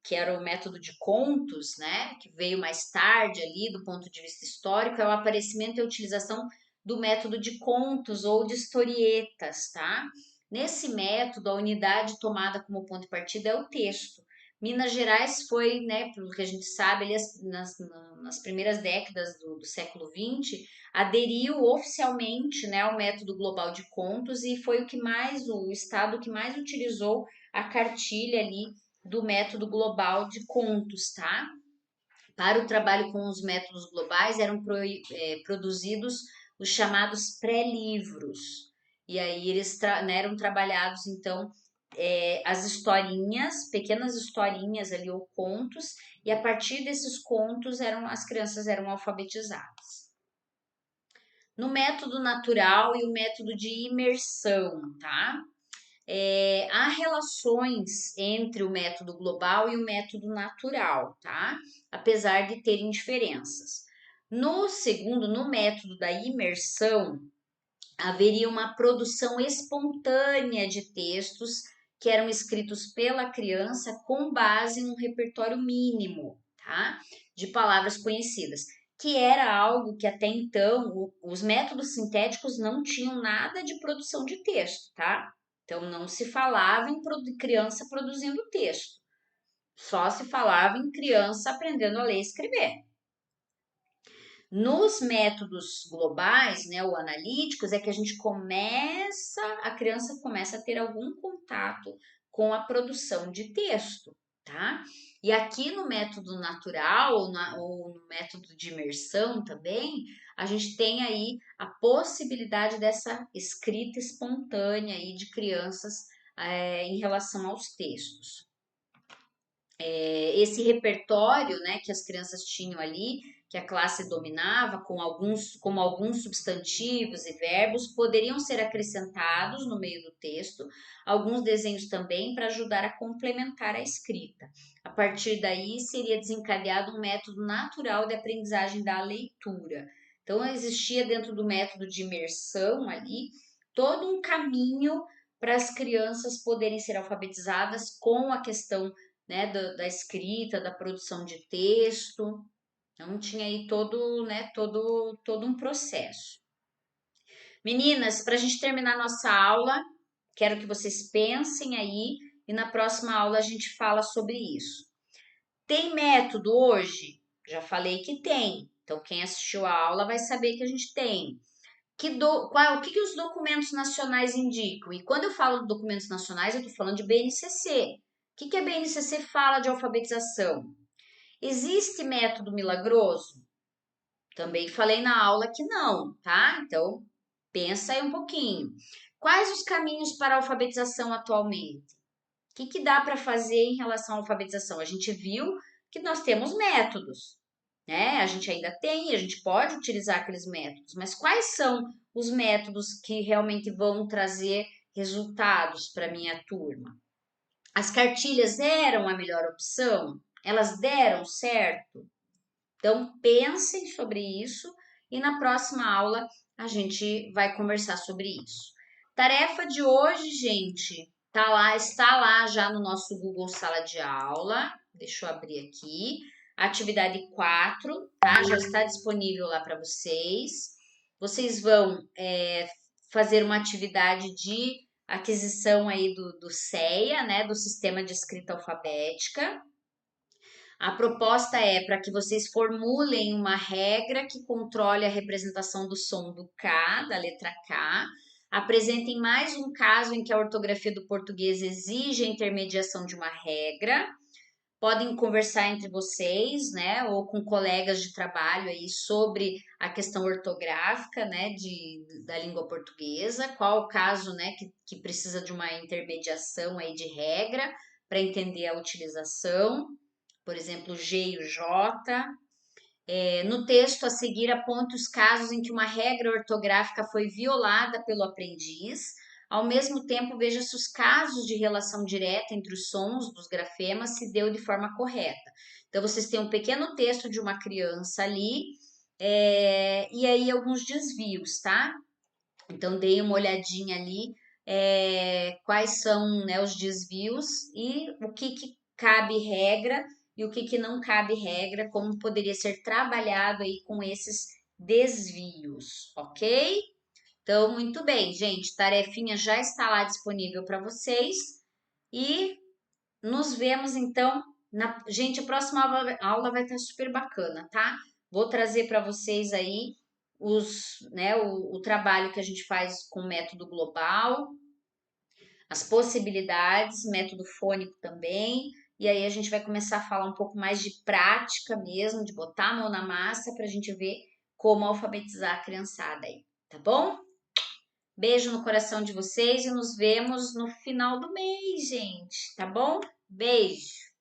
que era o método de contos, né, que veio mais tarde ali do ponto de vista histórico, é o aparecimento e a utilização do método de contos ou de historietas, tá? Nesse método, a unidade tomada como ponto de partida é o texto. Minas Gerais foi, né, pelo que a gente sabe, ali nas primeiras décadas do século XX, aderiu oficialmente, né, ao método global de contos e foi o estado que mais utilizou a cartilha ali do método global de contos, tá? Para o trabalho com os métodos globais eram produzidos os chamados pré-livros. E aí eles né, eram trabalhados, então, as historinhas, pequenas historinhas ali ou contos, e a partir desses contos as crianças eram alfabetizadas. No método natural e o método de imersão, tá? Há relações entre o método global e o método natural, tá? Apesar de terem diferenças. No método da imersão, haveria uma produção espontânea de textos que eram escritos pela criança com base em um repertório mínimo, tá? De palavras conhecidas, que era algo que até então os métodos sintéticos não tinham nada de produção de texto, tá? Então não se falava em criança produzindo texto, só se falava em criança aprendendo a ler e escrever. Nos métodos globais, né, ou analíticos, é que a criança começa a ter algum contato com a produção de texto, tá? E aqui no método natural ou no método de imersão também, a gente tem aí a possibilidade dessa escrita espontânea aí de crianças em relação aos textos. Esse repertório, né, que as crianças tinham ali, que a classe dominava, como alguns substantivos e verbos, poderiam ser acrescentados no meio do texto, alguns desenhos também para ajudar a complementar a escrita. A partir daí, seria desencadeado um método natural de aprendizagem da leitura. Então, existia dentro do método de imersão ali todo um caminho para as crianças poderem ser alfabetizadas com a questão, né, da escrita, da produção de texto. Então tinha aí todo, né, todo um processo. Meninas, para a gente terminar nossa aula, quero que vocês pensem aí e na próxima aula a gente fala sobre isso. Tem método hoje? Já falei que tem. Então quem assistiu a aula vai saber que a gente tem. O que os documentos nacionais indicam? E quando eu falo de documentos nacionais, eu estou falando de BNCC. O que a BNCC fala de alfabetização? Existe método milagroso? Também falei na aula que não, tá? Então, pensa aí um pouquinho. Quais os caminhos para a alfabetização atualmente? O que dá para fazer em relação à alfabetização? A gente viu que nós temos métodos, né? A gente ainda tem, a gente pode utilizar aqueles métodos, mas quais são os métodos que realmente vão trazer resultados para minha turma? As cartilhas eram a melhor opção? Elas deram certo? Então, pensem sobre isso e na próxima aula a gente vai conversar sobre isso. Tarefa de hoje, gente, está lá já no nosso Google Sala de Aula. Deixa eu abrir aqui. Atividade 4, tá? Já está disponível lá para vocês. Vocês vão fazer uma atividade de aquisição aí do CEA, né? Do Sistema de Escrita Alfabética. A proposta é para que vocês formulem uma regra que controle a representação do som do K, da letra K. Apresentem mais um caso em que a ortografia do português exige a intermediação de uma regra. Podem conversar entre vocês, né, ou com colegas de trabalho aí sobre a questão ortográfica, né, da língua portuguesa. Qual o caso, né, que precisa de uma intermediação aí de regra para entender a utilização, por exemplo, G e o J. No texto a seguir, aponte os casos em que uma regra ortográfica foi violada pelo aprendiz. Ao mesmo tempo, veja se os casos de relação direta entre os sons dos grafemas se deu de forma correta. Então, vocês têm um pequeno texto de uma criança ali, e aí alguns desvios, tá? Então, dei uma olhadinha ali, quais são, né, os desvios e o que cabe regra e o que não cabe regra, como poderia ser trabalhado aí com esses desvios, ok? Então, muito bem, gente, tarefinha já está lá disponível para vocês e nos vemos então Gente, a próxima aula vai estar super bacana, tá? Vou trazer para vocês aí o trabalho que a gente faz com o método global, as possibilidades, método fônico também. E aí a gente vai começar a falar um pouco mais de prática mesmo, de botar a mão na massa para a gente ver como alfabetizar a criançada aí, tá bom? Beijo no coração de vocês e nos vemos no final do mês, gente, tá bom? Beijo!